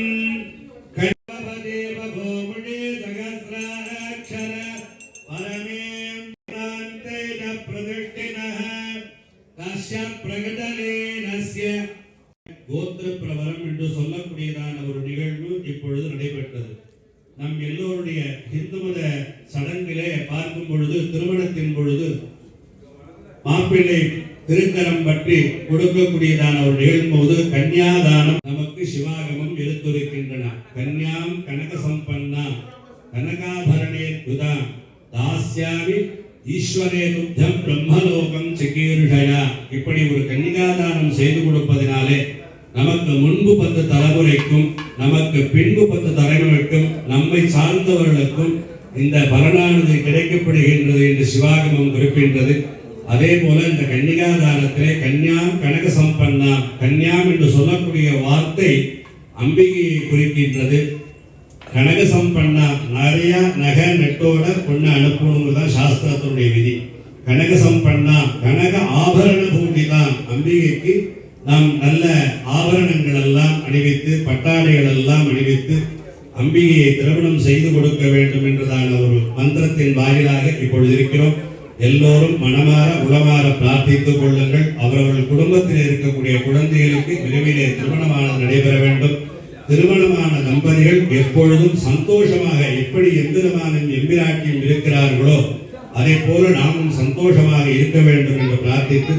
கோத்திர பிரவரம் என்று சொல்லக்கூடியதான ஒரு நிகழ்வு இப்பொழுது நடைபெற்றது. நம் எல்லோருடைய இந்து மத சடங்கிலே பார்க்கும் பொழுது திருமணத்தின் பொழுது மாப்பிள்ளை திருக்கரம் பற்றி கொடுக்கக்கூடியதான ஒரு நிகழ்வும்போது கன்னியாதானம் நமக்கு சிவாகமம் எடுத்துரைக்கின்றன. கன்யாம் கனக சம்பன்னா கனகாபரணே குதா தாஸ்யாமி ஈஸ்வரே துப்தம் பிரம்மலோகம் சிகீர்ஷயா. இப்படி ஒரு கன்னிகாதானம் செய்து கொடுப்பதினாலே நமக்கு முன்பு 10 தலைமுறைக்கும் நமக்கு பின்பு 10 தலைமுறைக்கும் நம்மை சார்ந்தவர்களுக்கும் இந்த பலனானது கிடைக்கப்படுகின்றது என்று சிவாகமம் குறிப்பின்றது. அதே போல இந்த கன்னிகாதானத்திலே கன்யாம் கனக சம்பன்னா, கன்யாம் என்று சொல்லக்கூடிய வார்த்தை அம்பிகையை குறிக்கின்றது. கனக சம்பன்னா நிறைய நகை நெட்டோட பொண்ணு அனுப்பணுங்கிறதான் சாஸ்திரத்தினுடைய விதி. கனக சம்பன்னா கனக ஆபரண பூண்டிதான் அம்பிகைக்கு நாம் நல்ல ஆபரணங்கள் எல்லாம் அணிவித்து பட்டாடைகள் எல்லாம் அணிவித்து அம்பிகையை திருமணம் செய்து கொடுக்க வேண்டும் என்றதான ஒரு மந்திரத்தின் வாயிலாக இப்பொழுது இருக்கிறோம். எல்லோரும் மனமாற உளமாற பிரார்த்தித்துக் கொள்ளுங்கள். அவரவர்கள் குடும்பத்தில் இருக்கக்கூடிய குழந்தைகளுக்கு விரைவிலே திருமணமானது நடைபெற வேண்டும். திருமணமான தம்பதிகள் எப்பொழுதும் சந்தோஷமாக எப்படி எம்பெருமானும் எம்பிராட்டியும் இருக்கிறார்களோ அதே போல நாமும் சந்தோஷமாக இருக்க வேண்டும் என்று பிரார்த்தித்து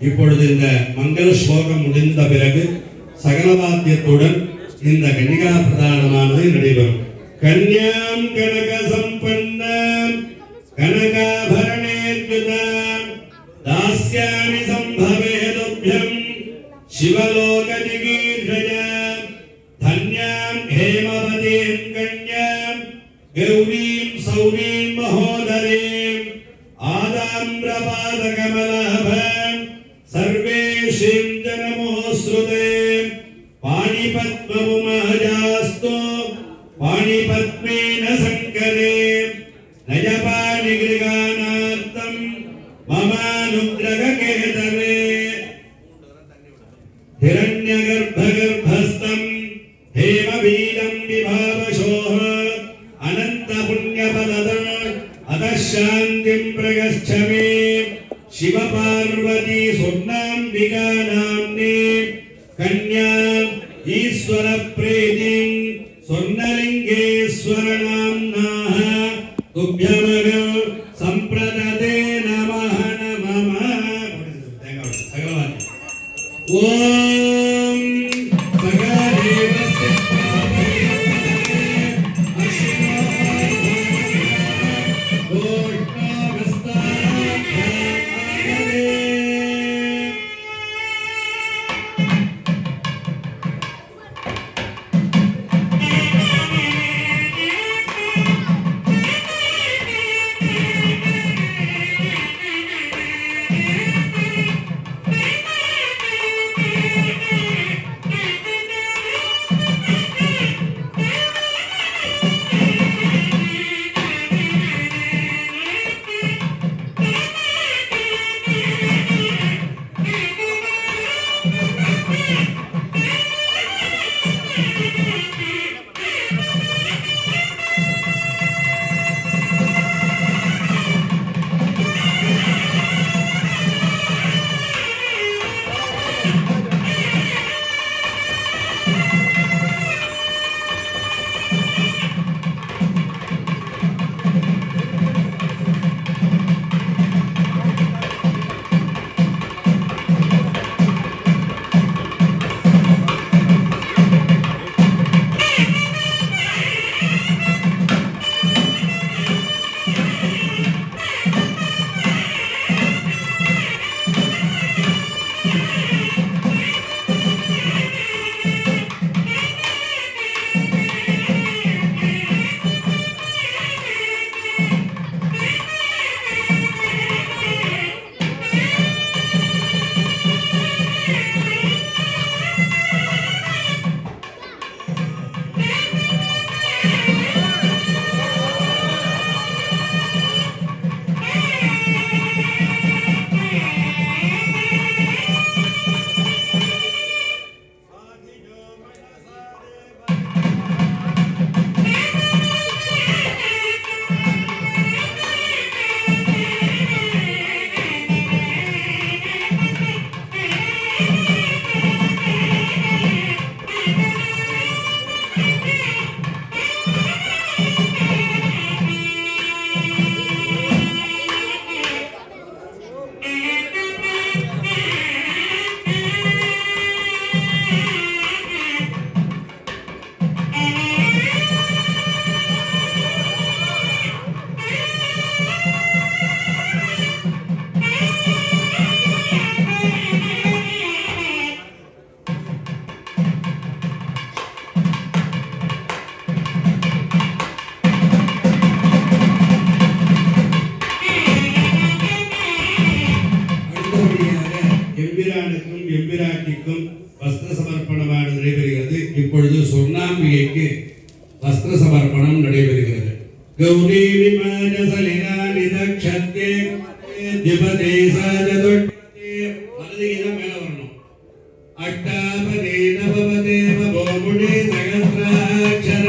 இப்பொழுது இந்த மங்கள ஸ்லோகம் முடிந்த பிறகு சகலவாத்தியத்துடன் இந்த கன்னிகா பிரதானமானது நடைபெறும். கன்யாம் கனக சம்பன்னாம் கனகாபரணேர்கிருதாம் தாஸ்யாமி சம்பவேதுப்யம் சிவலோக நிகீர்ஷயாம் धन्यां हेमवतीं कन्यां गौरीं सौरीं महोदरीं आदाम्रपादकमलाभां सर्वेषीं जनमोऽश्रुते पाणिपद्ममुमहजास्तु पाणिपद्मेन शङ्करे नयपाणिगृगानार्थं ममानुग्रहकेतवे हिरण्यगर्भगर्भस्थं हेमवीरं विभावशोः अनंत पुण्यफलद अतः शान्तिं प्रयच्छ मे शिव पार्वती स्वर्णाम्बिका नाम्नी कन्या ईश्वर प्रीतिं स्वर्णलिंगेश्वर नाम्नाः तुभ्यमग संप्रदते नमः नमः. ओम இப்பொழுது சொர்ணாம்பிகைக்கு வஸ்திர சமர்ப்பணம் நடைபெறுகிறது. கௌரி விமான சலிலா நிதக்ஷத்தே திபதே சாஜதுட்டே மனதிகம் மேல வரணும். அட்டாபதே நவவதே பவோமுனி சகஸ்ராட்சர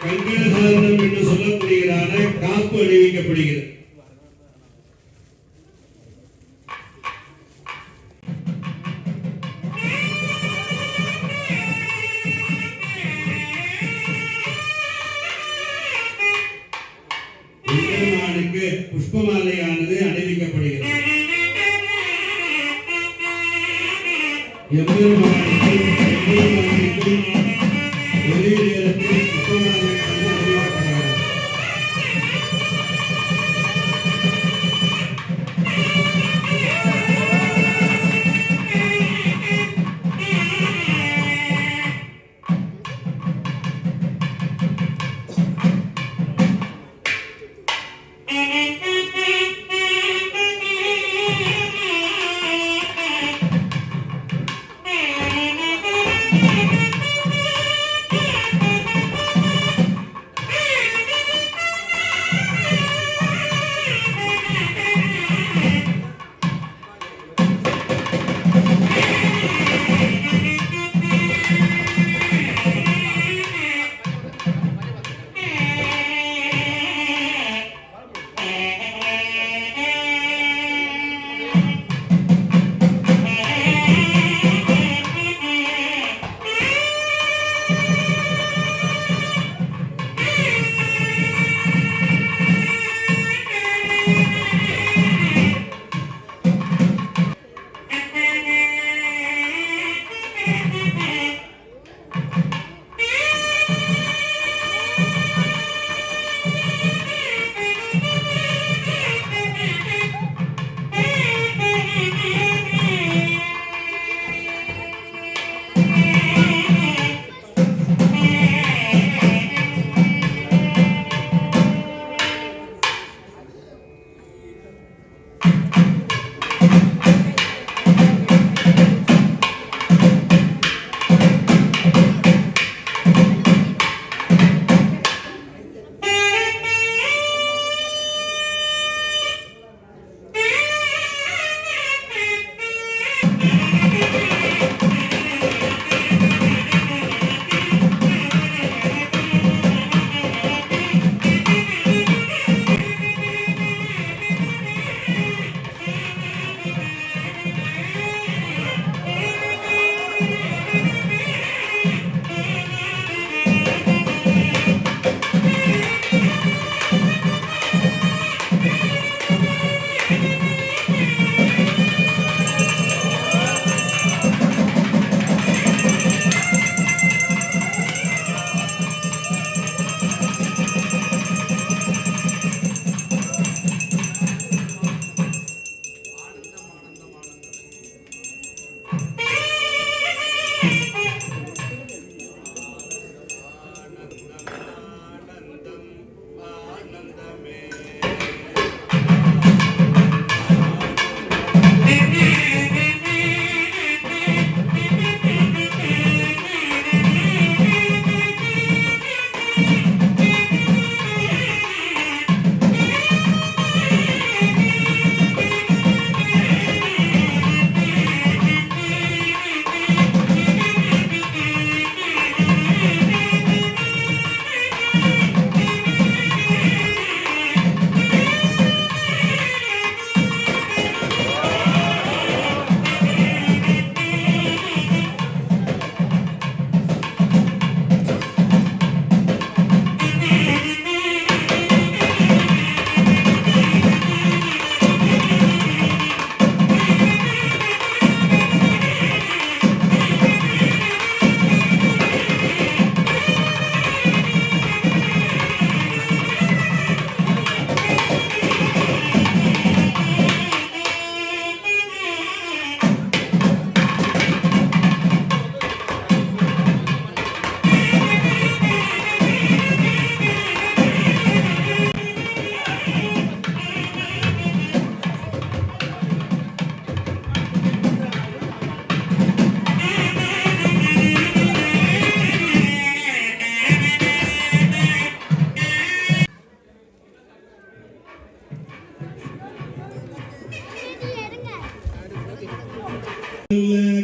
கங்கணதாரணம் என்று சொல்லக்கூடியதான காப்பு அணிவிக்கப்படுகிறது. எம்பெருமானுக்கு புஷ்பமாலையானது அணிவிக்கப்படுகிறது. எம்பெருமானுக்கு ஒரே நேரத்தில் புஷ்பமாலையானது அணிவிக்கப்படுகிறது.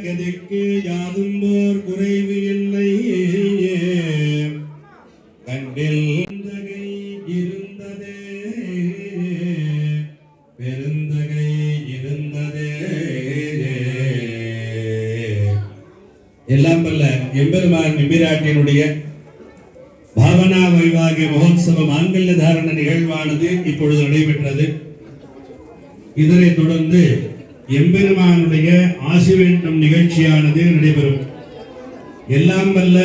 கதிக்கு யாதும் போர் குறைவு இல்லை கண்டில் இருந்ததே பெருந்தகை இருந்ததே. எல்லாம் வல்ல எம்பெருமான் எம்பிராட்டியினுடைய பாவனா வைவாகிய மகோத்சவ மாங்கல்ய தாரண நிகழ்வானது இப்பொழுது நடைபெற்றது. இதனைத் தொடர்ந்து எம்பெருமானுடைய ஆசி வேண்டும் நிகழ்ச்சியானது நடைபெறும். எல்லாம் வல்ல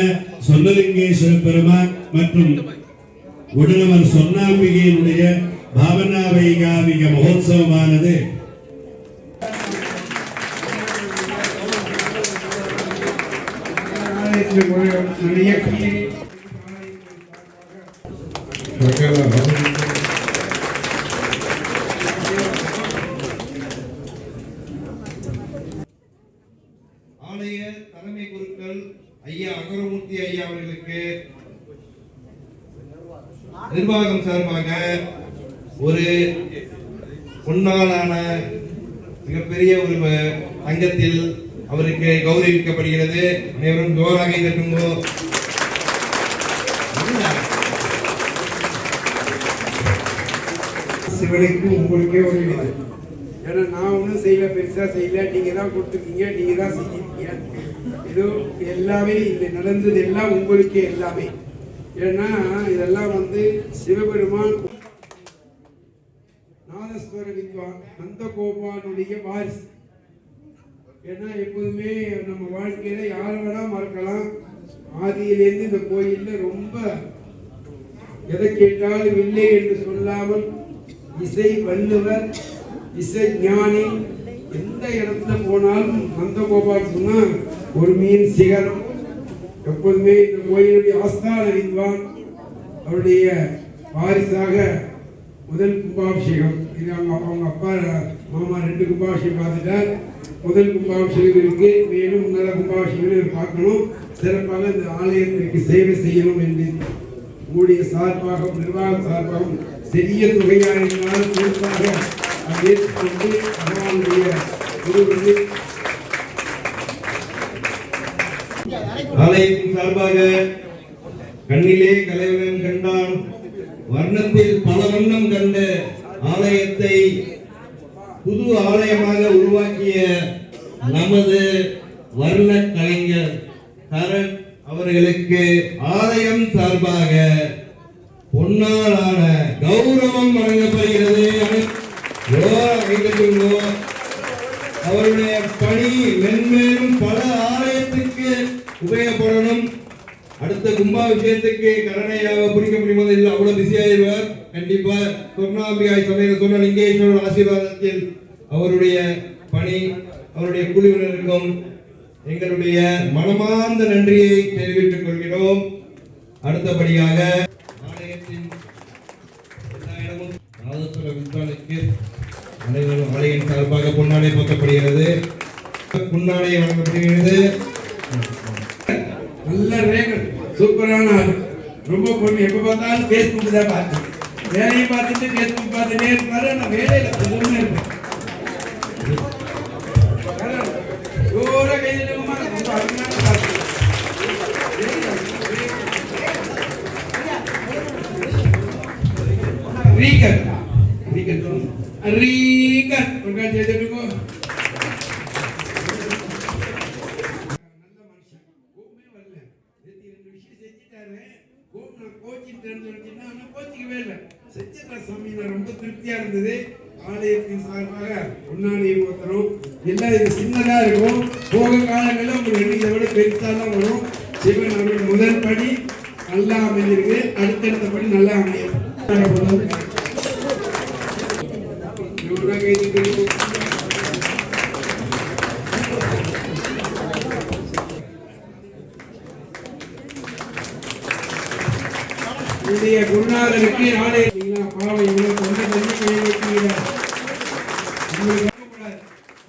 சொர்ணலிங்கேஸ்வர பெருமான் மற்றும் உடனவர் சொர்ணாம்பிகையினுடைய பாவனா வைகாவிக மகோத்சவமானது ஆலய தலைமை குருக்கள் ஐயா அகரமூர்த்தி ஐயா அவர்களுக்கு நிர்வாகம் சார்பாக ஒரு பொன்னாலான மிகப்பெரிய ஒரு தங்கத்தில் அவருக்கு கௌரவிக்கப்படுகிறது. அனைவரும் ஜோராக தட்டுங்கோ. சிவனுக்கு உங்களுக்கே ஒரு இது, ஏன்னா நான் ஒன்றும் செய்யல, பெருசா செய்யல, நீங்க தான் கொடுத்துருக்கீங்க, நீங்க தான் செஞ்சிருக்கீங்க. ஏதோ எல்லாமே இந்த நடந்தது எல்லாம் உங்களுக்கு எல்லாமே. ஏன்னா இதெல்லாம் வந்து சிவபெருமான் நாதஸ்வர வித்வான் நந்தகோபாலுடைய வாரிசு. ஏன்னா எப்போதுமே நம்ம வாழ்க்கையில யார் வேணா மறக்கலாம். ஆதியிலேருந்து இந்த கோயில்ல ரொம்ப எதை கேட்டாலும் இல்லை என்று சொல்லாமல் இசை வல்லுவர், இசை ஞானி, எந்த இடத்துல போனாலும் நந்தகோபால் சொன்னா ஒரு மீன் சிகரம். எப்போதுமே இந்த கோயிலுடைய ஆஸ்தான வித்வான் அவருடைய வாரிசாக முதல் கும்பாபிஷேகம், இது அவங்க அப்பா மாமா 2 கும்பாபிஷேகம் பார்த்துட்டார். முதல் கும்பாபிஷேகம் இருக்கு, மேலும் நல்ல கும்பாபிஷேகம் பார்க்கணும். சிறப்பாக இந்த ஆலயத்திற்கு சேவை செய்யணும் என்று உங்களுடைய சார்பாகவும் நிர்வாக சார்பாகவும் சிறிய தொகையாக இருந்தாலும் பொறுப்பாக ஏற்றுக்கொண்டு பகவானுடைய குருவிற்கு ஆலயத்தின் சார்பாக கண்ணிலே கலைவன் கண்டான், வர்ணத்தில் பல வண்ணம் கண்ட ஆலயத்தை புது ஆலயமாக உருவாக்கிய நமது வர்ண கலைஞர் கரண் அவர்களுக்கு ஆலயம் சார்பாக பொன்னாலான கௌரவம் வழங்கப்படுகிறது. அவருடைய பணி மென்மேலும் பல ஆலயத்துக்கு உபயோகப்படணும். அடுத்த கும்பாபிஷேகத்துக்கு கரணையாக பிடிக்க முடியும்போது இல்லை, அவ்வளவு பிஸியாயிருவார். கண்டிப்பா சொர்ணாம்பிகாய் சமேத சொர்ணலிங்கேஸ்வரர் ஆசீர்வாதத்தில் அவருடைய பணி, அவருடைய குழுவினருக்கும் எங்களுடைய மனமார்ந்த நன்றியை தெரிவித்துக் கொள்கிறோம். அடுத்தபடியாக ஆலயத்தின் எல்லா இடமும் நாதஸ்வர வித்வானுக்கு அனைவரும் ஆலயம் சார்பாக பொன்னாடை போற்றப்படுகிறது. பொன்னாடை வழங்கப்படுகிறது. நல்ல ரேகன், சூப்பரான ஆள், ரொம்ப பொண்ணு. எப்ப பார்த்தாலும் பேஸ்புக் தான் பார்த்தேன், வேலையை பார்த்துட்டு பேஸ்புக் பார்த்துட்டே இருப்பாரு. நான் வேலையில பொண்ணு இருப்பேன். ஜோரா கைதிலுமா ரொம்ப அருமையான பாட்டு. ரீகன் ரீகன் ரீகன் உங்க செய்துக்கோ. ரொம்ப திருப்தியா இருந்தது. ஆலயத்தின் சார்பாக பொன்னாடியை போத்தரும். எல்லாம் இது சின்னதா இருக்கும், போக காலங்களில் உங்களுக்கு இதை விட பெருசாலாம் வரும். சிவன் அவர்கள் முதல் படி நல்லா அமைஞ்சிருக்கு, அடுத்தடுத்த படி நல்லா அமையும். குருநாதருக்கு ஆலயம் பாவம் இவ்வளவு தொண்டை பண்ணி கை வைக்கிறீங்க.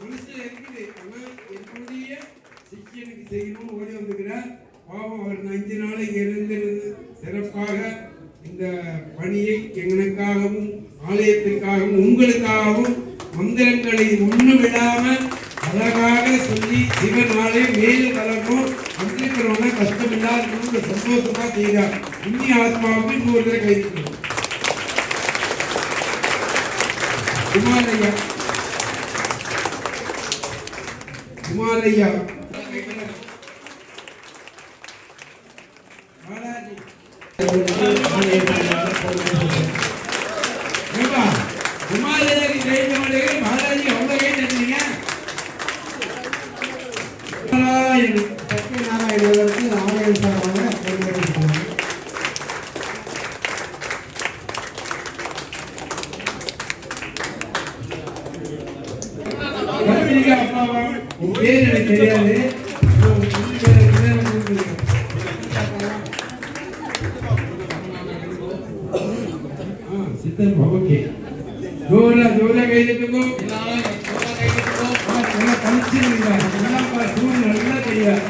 மனசுல இருக்குது, ஆனா என்னுடைய சிஷியனுக்கு செய்யணும் ஓடி வந்துக்கிறார். பாவம் அவர் 5 நாள் இங்க இருந்திருந்து சிறப்பாக இந்த பணியை எங்களுக்காகவும் ஆலயத்திற்காகவும் உங்களுக்காகவும் மந்திரங்களை ஒண்ணு விடாம அழகாக சொல்லி சிவன் நாளை மேலும் வளரணும், அன்றைக்கு கஷ்டம் இல்லாத சந்தோஷமா செய்கிறார். இன்னி ஆத்மாவுக்கு இன்னொரு தடவை கைது குமாரையா குமாரையா குமாரையாக்கு ஜெயிக்க மாட்டேங்க. பாலாஜி அவ்வளவு கேட்டீங்க. சத்யநாராயணருக்கு ஆலயம் சார்பாக அப்பாவா பேர் எனக்கு தெரியாது. சித்தன் ஓகே. ஜோரா ஜோரா கைதுக்கோ நல்லா தெரியாது.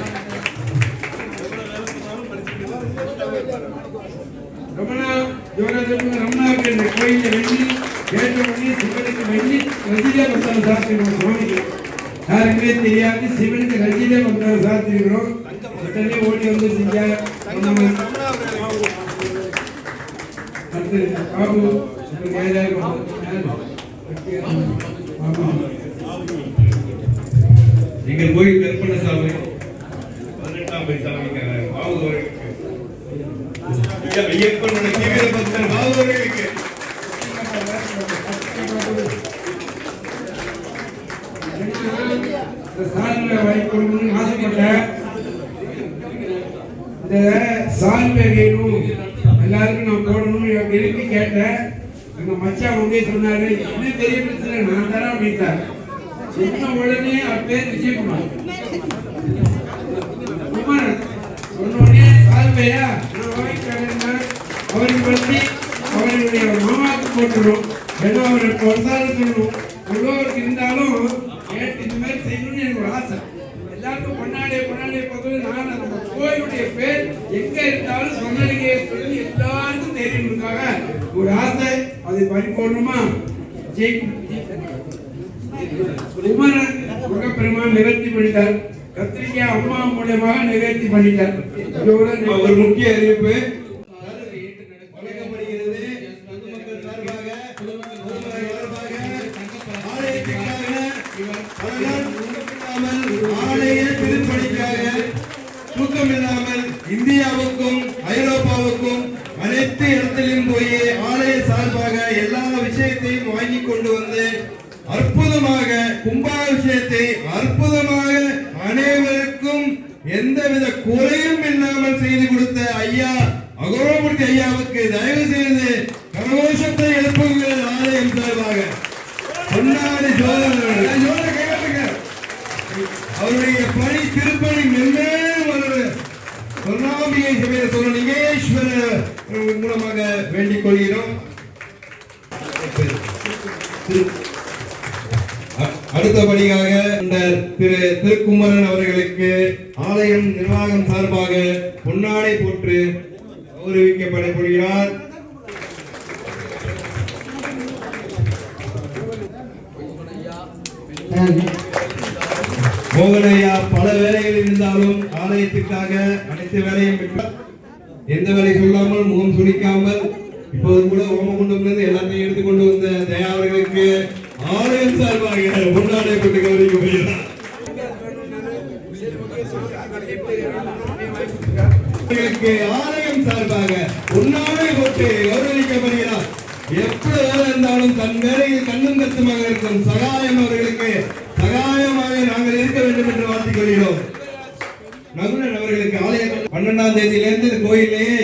ரமணா ஜோரா ரமணாவுக்கு இந்த கோயில வெள்ளி கேட்ட பண்ணி சிவனுக்கு வெள்ளி ரஜினியா பந்தாலும் சாத்திருக்கோம். சுவாமிக்கு யாருக்குமே தெரியாது. சிவனுக்கு ரஜினியா பந்தாலும் சாத்திருக்கிறோம். உடனே ஓடி வந்து செஞ்சா பாபு எங்கள் கோயில் கருப்பணசாமி 18ஆம் பைசாமிக்காக பாபுவர்களுக்கு ஐயப்பனுடைய தீவிர பக்தன் பாபுவர்களுக்கு சால்வை வாங்கி கொடுக்கணும்னு ஆசைப்பட்டேன். இந்த சால்வை வேணும் எல்லாருக்கும் நான் போடணும்னு விரும்பி கேட்டேன். எங்க மச்சான் உடனே சொன்னாரு, என்ன பெரிய பிரச்சனை நான் தரேன் அப்படின்ட்டார். சொன்ன உடனே அவர் பேர் விஜயகுமார் குமாரன் சொன்ன உடனே சால்வையா நான் வாங்கிக்கிறேன். அவருக்கு பற்றி அவருடைய மாமாவுக்கு போட்டுரும். ஏன்னா அவருக்கு வந்தாலும் சொல்லணும். உள்ளவருக்கு இருந்தாலும் இந்த மாதிரி செய்யணும்னு எனக்கு ஒரு ஆசை. எல்லாருக்கும் பொன்னாடிய பார்த்து நான் அந்த கோயிலுடைய பேர் எங்க இருந்தாலும் சொன்னீங்க சொல்லி எல்லாருக்கும் தெரியணுக்காக ஒரு ஆசை. அதை பறிப்போடணுமா? குமரன் முகப்பெருமான் நிவர்த்தி பண்ணிட்டார். கத்திரிக்காய் அம்மா மூலமாக நிவர்த்தி பண்ணிட்டார். ஒரு முக்கிய அறிவிப்பு ஆலய திருப்பணிக்காக தூக்கமில்லாமல் இந்தியாவுக்கும் ஐரோப்பாவுக்கும் அனைத்து இடத்திலும் போய் ஆலய சார்பாக எல்லா விஷயத்தையும் வாங்கி கொண்டு வந்து அற்புதமாக கும்பாபிஷேகத்தை அற்புதமாக அனைவருக்கும் எந்தவித குறையும் இல்லாமல் செய்து கொடுத்த ஐயா அகோரமூர்த்தி ஐயாவுக்கு தயவு செய்து கரகோஷத்தை எழுப்புங்கள். ஆலயம் சார்பாக பொன்னாடி அவருடைய பணி திருப்பணி மென்மேலும் வளர சொர்ணாம்பிகை சமேத சொர்ணலிங்கேஸ்வரர் மூலமாக வேண்டிக் கொள்கிறோம். அடுத்தபடியாக திரு திருக்குமரன் அவர்களுக்கு ஆலயம் நிர்வாகம் சார்பாக பொன்னாடை போட்டு கௌரவிக்கப்படப்படுகிறார். மோகனையா பல வேலைகள் இருந்தாலும் ஆலயத்துக்காக அனைத்து வேலையும் எந்த வேலை சொல்லாமல் முகம் சுளிக்காமல் இப்போது கூட ஓமகுண்டம்ல எல்லாத்தையும் எடுத்துக்கொண்டு வந்த தயா அவர்களுக்கு ஆலயம் சார்பாக பொன்னாடை போட்டு கௌரவிக்கப்படுகிறார். ஆலயம் சார்பாக பொன்னாடை போட்டு கௌரவிக்கப்படுகிறார். எப்படி வேலை இருந்தாலும் தன் வேலையில் கண்ணும் கருத்துமாக இருக்கும் சகாயம் அவர்களுக்கு சகாயமாக நாங்கள் இருக்க வேண்டும் என்று வாழ்த்திக் கொள்கிறோம். நகுலன் அவர்களுக்கு ஆலயம் 12ஆம் தேதியிலிருந்து கோயிலேயே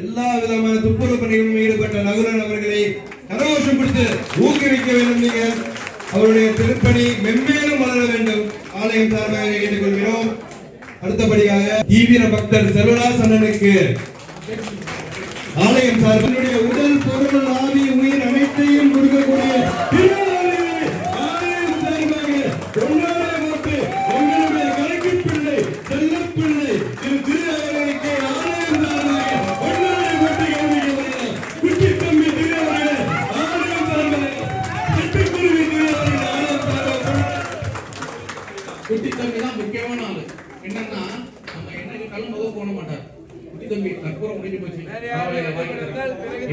எல்லா விதமான துப்புரவு பணிகளிலும் ஈடுபட்ட நகுலன் அவர்களை கரகோஷம் கொடுத்து ஊக்குவிக்க வேண்டும். நீங்கள் அவருடைய திருப்பணி மென்மேலும் வளர வேண்டும் ஆலயம் சார்பாக கேட்டுக்கொள்கிறோம். அடுத்தபடியாக தீவிர பக்தர் செல்வராஜ் அண்ணனுக்கு ஆலயம் சார்பினுடைய உடல் பொருள் ஆவி உயிர் அனைத்தையும் கொடுக்கக்கூடிய ஆலயம் சார்பாக பொன்னாடை போட்டு எங்களுடைய கலைக்கு பிள்ளை செல்லப்பிள்ளை திரு அவர்களுக்கு ஆலயம் சார்பாக பொன்னாடை போட்டு கௌரவிக்கப்படுகிறார். குட்டி தம்பி திரு அவர்கள் ஆலயம் சார்பாக சிட்டுக்குருவி திரு அவர்கள் ஆலயம் சார்பாக குட்டி தம்பி தான் முக்கியமான ஆளு. என்னன்னா நம்ம என்ன கேட்டாலும் முகம் போட மாட்டார். குட்டி தம்பி கற்பூரம் முடிஞ்சு போச்சு,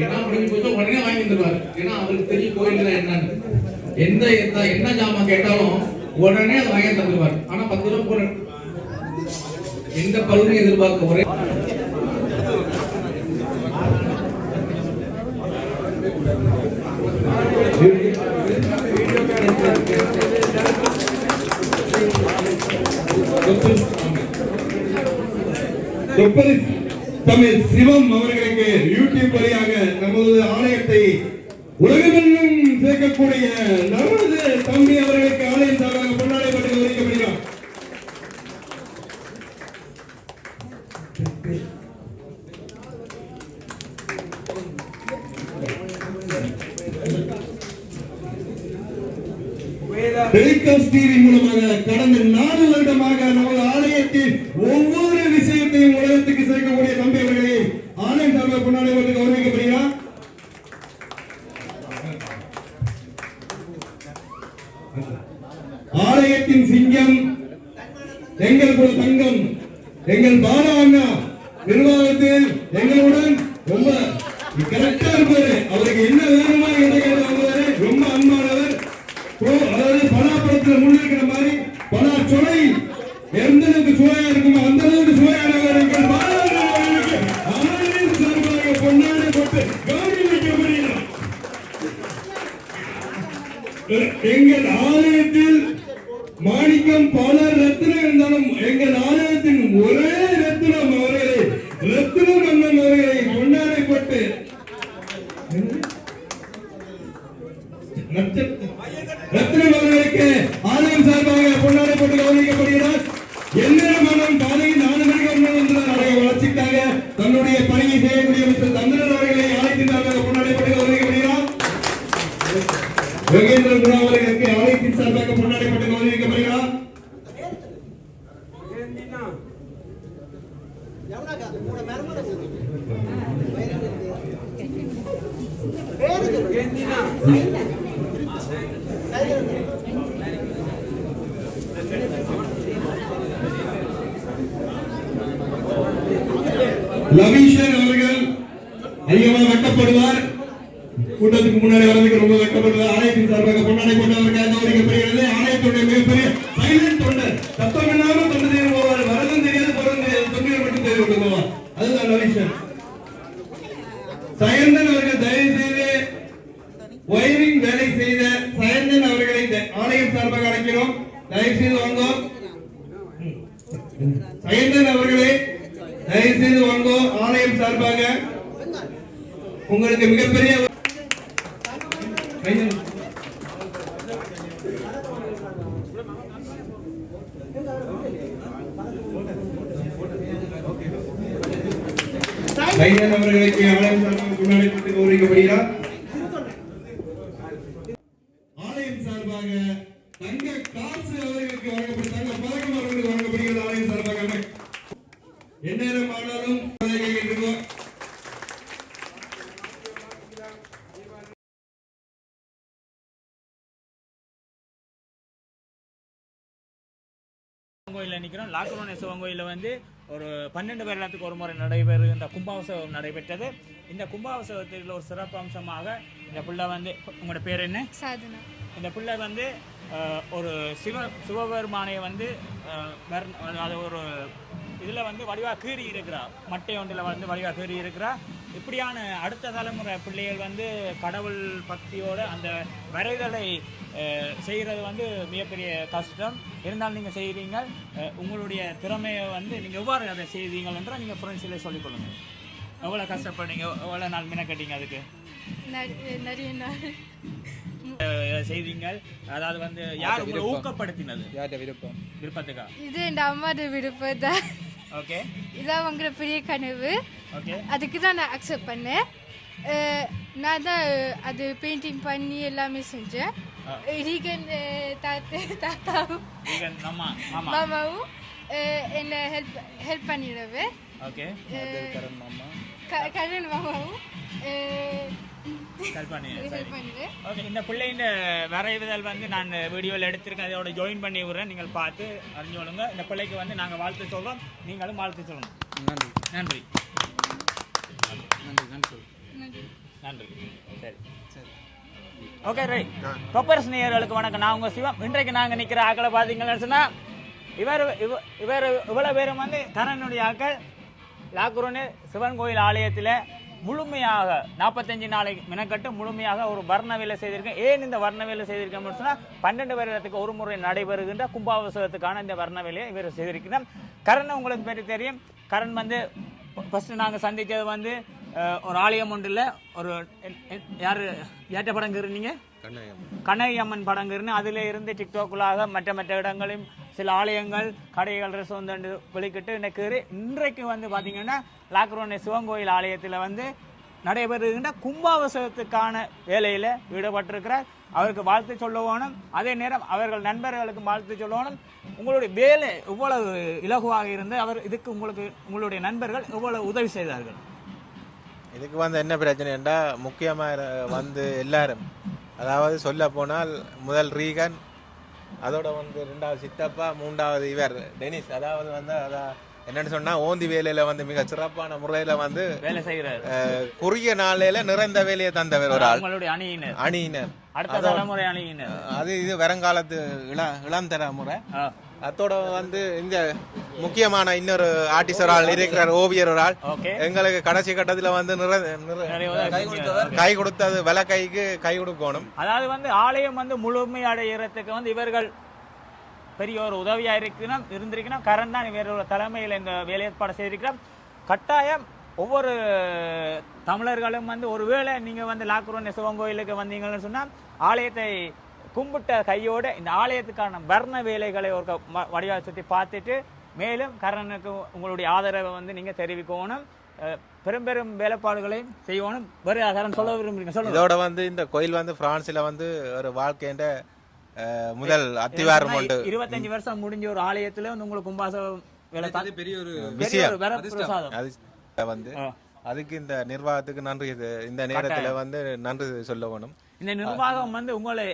என்ன முடிஞ்சு போச்சோ உடனே வாங்கி தருவார். ஏன்னா அவருக்கு தெரியும் கோயில்ல என்னன்னு. என்ன ஜாமான் கேட்டாலும் உடனே அதை வாங்கி தந்துருவார். ஆனா 10 ரூபா போற எந்த பலனும் எதிர்பார்க்க ஒரே தமிழ் சிவம் அவர்களுக்கு யூடியூப் வழியாக நமது ஆலயத்தை உலகமெங்கும் சேர்க்கக்கூடிய நமது தம்பி அவர்களுக்கு ஆலயம் சார்பாக கொண்டாடப்பட்டு கௌரவிக்கப்படுகிறார். டெலிகாஸ்ட் டிவி மூலமாக கடந்த 4 வருடமாக நமது ஆலயத்தில் ஒவ்வொரு விஷயத்தையும் உலகத்துக்கு சேர்க்கக்கூடிய தம்பி அவர்களை ஆலயம் சார்பாக கொண்டாடப்பட்டு கௌரவிக்கப்படுகிறார். ஆலயத்தின் சிங்கம் எங்கள் குல தங்கம் எங்கள் பாலா அண்ணா நிர்வாகத்தில் எங்களுடன் ரொம்ப கரெக்டா இருப்பாரு. அவருக்கு என்ன வேணுமோ கேட்டாரு. ரொம்ப அன்பானவர். அதாவது பலாப்பழத்துல முன்னிருக்கிற மாதிரி பலா சுவை எந்த அளவுக்கு சுவையா இருக்குமோ அந்த அளவுக்கு சுவையானவர் எங்கள் பாலா அண்ணா அவர்களுக்கு ஆலயம் சார்பாக கொண்டாடப்பட்டு கௌரவிக்கப்படுகிறார். எங்கள் ஆலயத்தில் மாணிக்கம் பல ரத்னம் இருந்தாலும் எங்கள் ஆலயத்தின் ஒரே ரத்னம் அவர்களை ரத்னம் அண்ணன் அவர்களை கொண்டாடப்பட்டு ரத்னம் அவர்களுக்கு ஆலயம் சார்பாக கொண்டாடப்பட்டு கௌரவிக்கப்படுகிறார். எந்நேரமானும் காலை 4 மணிக்கு வந்து வளர்ச்சிக்காக தன்னுடைய பணியை செய்யக்கூடிய மிஸ்டர் சந்திரன் அவர்களை ஆலயத்தின் சார்பாக கொண்டாடப்பட்டு கௌரவிக்கப்படுகிறார். யோகேந்திர குணா அவர்களுக்கு ஆலயத்தின் சார்பாக கொண்டாடப்பட்டு கௌரவிக்கப்படுகிறார். லவீஷன் அவர்கள் அதிகமாக வெட்டப்படுவார். கூட்டத்துக்கு முன்னாடி வரதுக்கு ரொம்ப வெட்டப்படுவார். ஆலயத்தின் சார்பாக கொண்டாடப்பட்டு அவருக்காக கௌரவிக்கப்படுகிறது. ஆலயத்துடைய மிகப்பெரிய சைலண்ட் தொண்டர். சத்தம் இல்லாமல் தொண்டு செய்ய போவார். வரதும் தெரியாது போறதும் தெரியாது, தொண்டிகள் மட்டும் செய்து கொண்டு போவார். அதுதான் லவீஷன். சயந்தன் அவர்கள் தயவு செய்து ஒயரிங் வேலை செய்த சயந்தன் அவர்களை ஆலயம் சார்பாக அழைக்கிறோம். தயவு செய்து வாங்க. சயந்தன் அவர்களே தயவு செய்து வாங்க. ஆலயம் சார்பாக உங்களுக்கு மிகப்பெரிய சையன் அவர்களுக்கு ஆலயம் சார்பாக கொண்டாடப்பட்டு கௌரவிக்கப்படுகிறார். ஆலயம் சார்பாக தங்க காசு அவர்களுக்கு வழங்கப்படும் தங்க பதக்கம் அவர்களுக்கு வழங்கப்படுகிறது. ஆலயம் சார்பாக எந்நேரம் ஆனாலும் கோயிலில் நிற்கிறோம். லாக்ரோனே சிவங்கோயிலில் வந்து ஒரு 12 வருடத்துக்கு ஒரு முறை நடைபெறுகின்ற கும்பாபிஷேகம் நடைபெற்றது. இந்த கும்பாபிஷேகத்தில் ஒரு சிறப்பு அம்சமாக இந்த பிள்ளை வந்து, உங்களோட பேர் என்ன? சாதனா. இந்த பிள்ளை வந்து ஒரு சிவபெருமானை வந்து அது ஒரு இதில் வந்து வடிவாக கீறி இருக்கிறார். மட்டை ஒன்றில் வந்து வடிவாக கீறி இருக்கிறார். இப்படியான அடுத்த தலைமுறை பிள்ளைகள் வந்து கடவுள் பக்தியோட அந்த வரைதலை செய்கிறது வந்து மிகப்பெரிய கஷ்டம். இருந்தாலும் நீங்கள் செய்கிறீங்க. உங்களுடைய திறமையை வந்து நீங்கள் எவ்வாறு அதை செய்வீங்கள் என்றால் நீங்கள் ஃப்ரெண்ட்ஸிலே சொல்லிக்கொள்ளுங்கள். எவ்வளோ கஷ்டப்படுறீங்க, எவ்வளோ நாள் மினக்கட்டிங்க அதுக்கு? நிறைய நாள் செய்வீங்க. அதாவது வந்து யார் உங்களை ஊக்கப்படுத்தினது? விருப்பத்துக்கா? இது என் அம்மாவோட விருப்பம் தான். ஓகே, இதான் உங்களோட பெரிய கனவு. ஓகே, அதுக்கு தான் நான் அக்செப்ட் பண்ணேன். நான் தான் அது பெயிண்டிங் பண்ணி எல்லாமே செஞ்சேன். ரீகன் தாத்தாவும் மாமாவும் என்னை ஹெல்ப் பண்ணிடுவேன். ஓகே, கரண் மாமாவும் ஹெல்ப் பண்ணி ஹெல்ப் பண்ணுறேன். ஓகே. இந்த பிள்ளையின் வரைவுதல் வந்து நான் வீடியோவில் எடுத்திருக்கேன், அதோட ஜாயின் பண்ணி விடுறேன், நீங்கள் பார்த்து அறிஞ்சோளுங்க. இந்த பிள்ளைக்கு வந்து நாங்கள் வாழ்த்து சொல்கிறோம், நீங்களும் வாழ்த்து சொல்லணும். நன்றி நன்றி நன்றி நன்றி நன்றி. சரி சரி ஓகே ரைட். தொப்பரஸ் நேயர்களுக்கு வணக்கம். நான் உங்கள் சிவம். இன்றைக்கு நாங்கள் நிற்கிற ஆக்களை பார்த்தீங்கன்னு சொன்னால் இவர் இவ்வளோ பேரும் வந்து கரனுடைய ஆக்கள் லாக்குரோனே சிவன் கோயில் ஆலயத்தில் முழுமையாக 45 நாளைக்கு மினக்கட்டு முழுமையாக ஒரு வர்ண வேலை செய்திருக்கேன். ஏன் இந்த வர்ண வேலை செய்திருக்கேன்னு சொன்னால் 12 வருடத்துக்கு ஒரு முறை நடைபெறுகின்ற கும்பாபிஷேகத்துக்கான இந்த வர்ண வேலையை இவர் செய்திருக்கிறோம். கரண் உங்களுக்கு பேர் தெரியும். கரண் வந்து ஃபஸ்ட்டு நாங்கள் சந்தித்தது வந்து ஒரு ஆலயம் ஒன்றில் ஒரு யார் ஏற்ற படங்கிறீங்க கண்ணகியம்மன் படங்கிறன்னு அதில் இருந்து டிக்டாக்குள்ளாக மற்ற இடங்களையும் சில ஆலயங்கள் கடைகள் ரெசோந்து வெளிக்கிட்டு இன்றைக்கு வந்து பார்த்தீங்கன்னா லாக்ரோனே சிவன் கோயில் ஆலயத்தில் வந்து நடைபெறுகின்ற கும்பாபிஷேகத்துக்கான வேலையில் ஈடுபட்டிருக்கிறார். அவருக்கு வாழ்த்து சொல்லணும். அதே நேரம் அவர்கள் நண்பர்களுக்கு வாழ்த்து சொல்லணும். உங்களுடைய வேலை எவ்வளவு இலகுவாக இருந்து இதுக்கு உங்களுடைய நண்பர்கள் எவ்வளவு உதவி செய்தார்கள்? இதுக்கு வந்து என்ன பிரச்சனைண்டா முக்கியமாக வந்து எல்லாரும், அதாவது சொல்ல போனால் முதல் ரீகன், அதோட வந்து 2வது சித்தப்பா, 3வது இவர் டெனிஸ். அதாவது வந்து என்னன்னு சொன்னா ஓந்தி வேலையில வந்து மிக சிறப்பான முறையில வந்து வேலை செய்கிறார். குறுகிய நாளையில நிறைந்த வேலையை தந்தவர் ஒரு ஆள். அணியினர் அடுத்த தலைமுறை அணியினர். அது இது வருங்காலத்து இளம் தலைமுறை. அதோட வந்து இந்த முக்கியமான இன்னொரு ஆர்டிஸ்ட் ஒரு ஆள் இருக்கிறார், ஓவியர் ஒரு ஆள். எங்களுக்கு கடைசி கட்டத்தில் வந்து கை கொடுத்தது விலை கைக்கு கை கொடுக்கணும். அதாவது வந்து ஆலயம் வந்து முழுமை அடைகிறதுக்கு வந்து இவர்கள் பெரிய ஒரு உதவியாக இருந்திருக்கணும். கரண் தான் இவரோட தலைமையில் இந்த வேலையேற்பாடு செய்திருக்கிறோம். கட்டாயம் ஒவ்வொரு தமிழர்களும் வந்து ஒருவேளை நீங்கள் வந்து லாக்ரோனே சிவன் கோயிலுக்கு வந்தீங்கன்னு சொன்னால் ஆலயத்தை கும்பிட்ட கையோடு இந்த ஆலயத்துக்கான வர்ண வேலைகளை ஒரு வடிவ சுற்றி பார்த்துட்டு மேலும் கரணனுக்கு உங்களுடைய ஆதரவை வந்து நீங்கள் தெரிவிக்கணும். பெரும் வேலைப்பாடுகளையும் செய்யணும். வேறு கரண் சொல்ல விரும்புறீங்க சொல்லுங்க. இதோட வந்து இந்த கோயில் வந்து பிரான்ஸில் வந்து ஒரு வாழ்க்கைன்ற முதல் அத்திவாரம் 25 வருஷம் முடிஞ்ச ஒரு ஆலயத்துல வந்து உங்களுக்கு கும்பாசம் வேலை பெரிய ஒரு விஷயம். அது வந்து அதுக்கு இந்த நிர்வாகத்துக்கு நன்றி. இந்த நேரத்தில் வந்து நன்றி சொல்ல வேணும். இந்த நிர்வாகம் வந்து உங்களை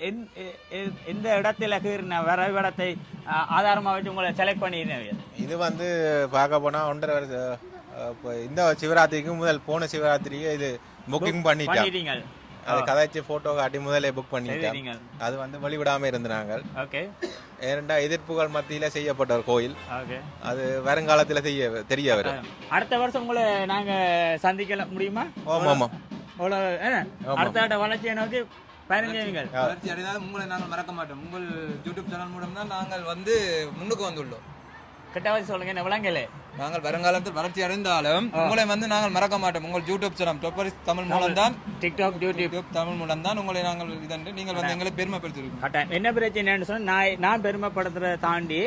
எந்த இடத்துல வரைபடத்தை ஆதாரமாக வச்சு உங்களை செலக்ட் பண்ணிடுங்க. இது வந்து பார்க்க போனா 1.5 வருஷம் இந்த சிவராத்திரிக்கு முதல் போன சிவராத்திரிக்கு இது புக்கிங் பண்ணிட்டீங்க. அது கதாச்சி போட்டோ காட்டி முதலே புக் பண்ணிட்டீங்க. அது வந்து வழிவிடாம இருந்தாங்க. ஏனென்றா எதிர்ப்புகள் மத்தியில செய்யப்பட்ட ஒரு கோயில். அது வருங்காலத்துல தெரிய வரும். அடுத்த வருஷம் உங்களை நாங்க சந்திக்க முடியுமா? ஆமா. அடுத்த வளர்ச்சியை நோக்கி பயணிங்கள். வளர்ச்சி அடைந்தாலும் உங்களை நாங்கள் மறக்க மாட்டோம். உங்கள் யூடியூப் சேனல் மூலம் தான் நாங்கள் வந்து முன்னுக்கு வந்துள்ளோம். கிட்டவாசி சொல்லுங்க, என்ன விளங்கல. நாங்கள் வருங்காலத்தில் வளர்ச்சி அடைந்தாலும் உங்களை வந்து நாங்கள் மறக்க மாட்டோம். உங்கள் யூடியூப் சேனல் தொப்பரிஸ் தமிழ் மூலம் தான், டிக்டாக் யூடியூப் தமிழ் மூலம் தான் உங்களை நாங்கள் இதன்று நீங்கள் வந்து எங்களை பெருமைப்படுத்திருக்கோம். என்ன பிரச்சனைன்னு சொன்னா நான் பெருமைப்படுத்துறதை தாண்டி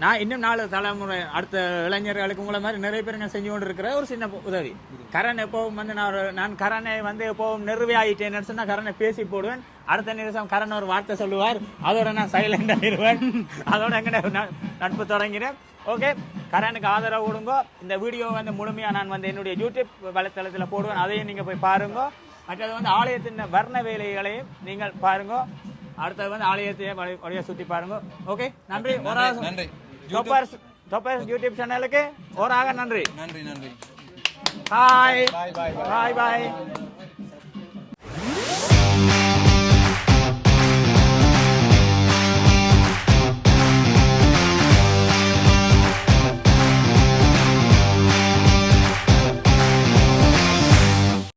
நான் இன்னும் 4 தலைமுறை அடுத்த இளைஞர்களுக்கு உங்களை மாதிரி நிறைய பேருங்க செஞ்சு கொண்டு இருக்கிற ஒரு சின்ன உதவி. கரண் எப்பவும் வந்து நான் கரனை வந்து எப்பவும் நிறுவியாயிட்டேன்னு சொன்னா கரனை பேசி போடுவேன். அடுத்த நிமிஷம் கரண் ஒரு வார்த்தை சொல்லுவார், அதோட நான் சைலண்ட் ஆயிடுவேன். அதோட எங்க நட்பு தொடங்கிறேன். ஓகே, கரனுக்கு ஆதரவு கொடுங்க. இந்த வீடியோ வந்து முழுமையாக நான் வந்து என்னுடைய யூடியூப் வலைத்தளத்தில் போடுவேன், அதையும் நீங்கள் போய் பாருங்க. மற்றது வந்து ஆலயத்தின் வர்ண வேலைகளையும் நீங்கள் பாருங்க. அடுத்தது வந்து ஆலயத்தையும் வழியாக சுற்றி பாருங்க. ஓகே, நன்றி. நன்றி. யூடியூப் சேனலுக்கு ஓராக நன்றி. நன்றி. பாய் பாய் பாய்.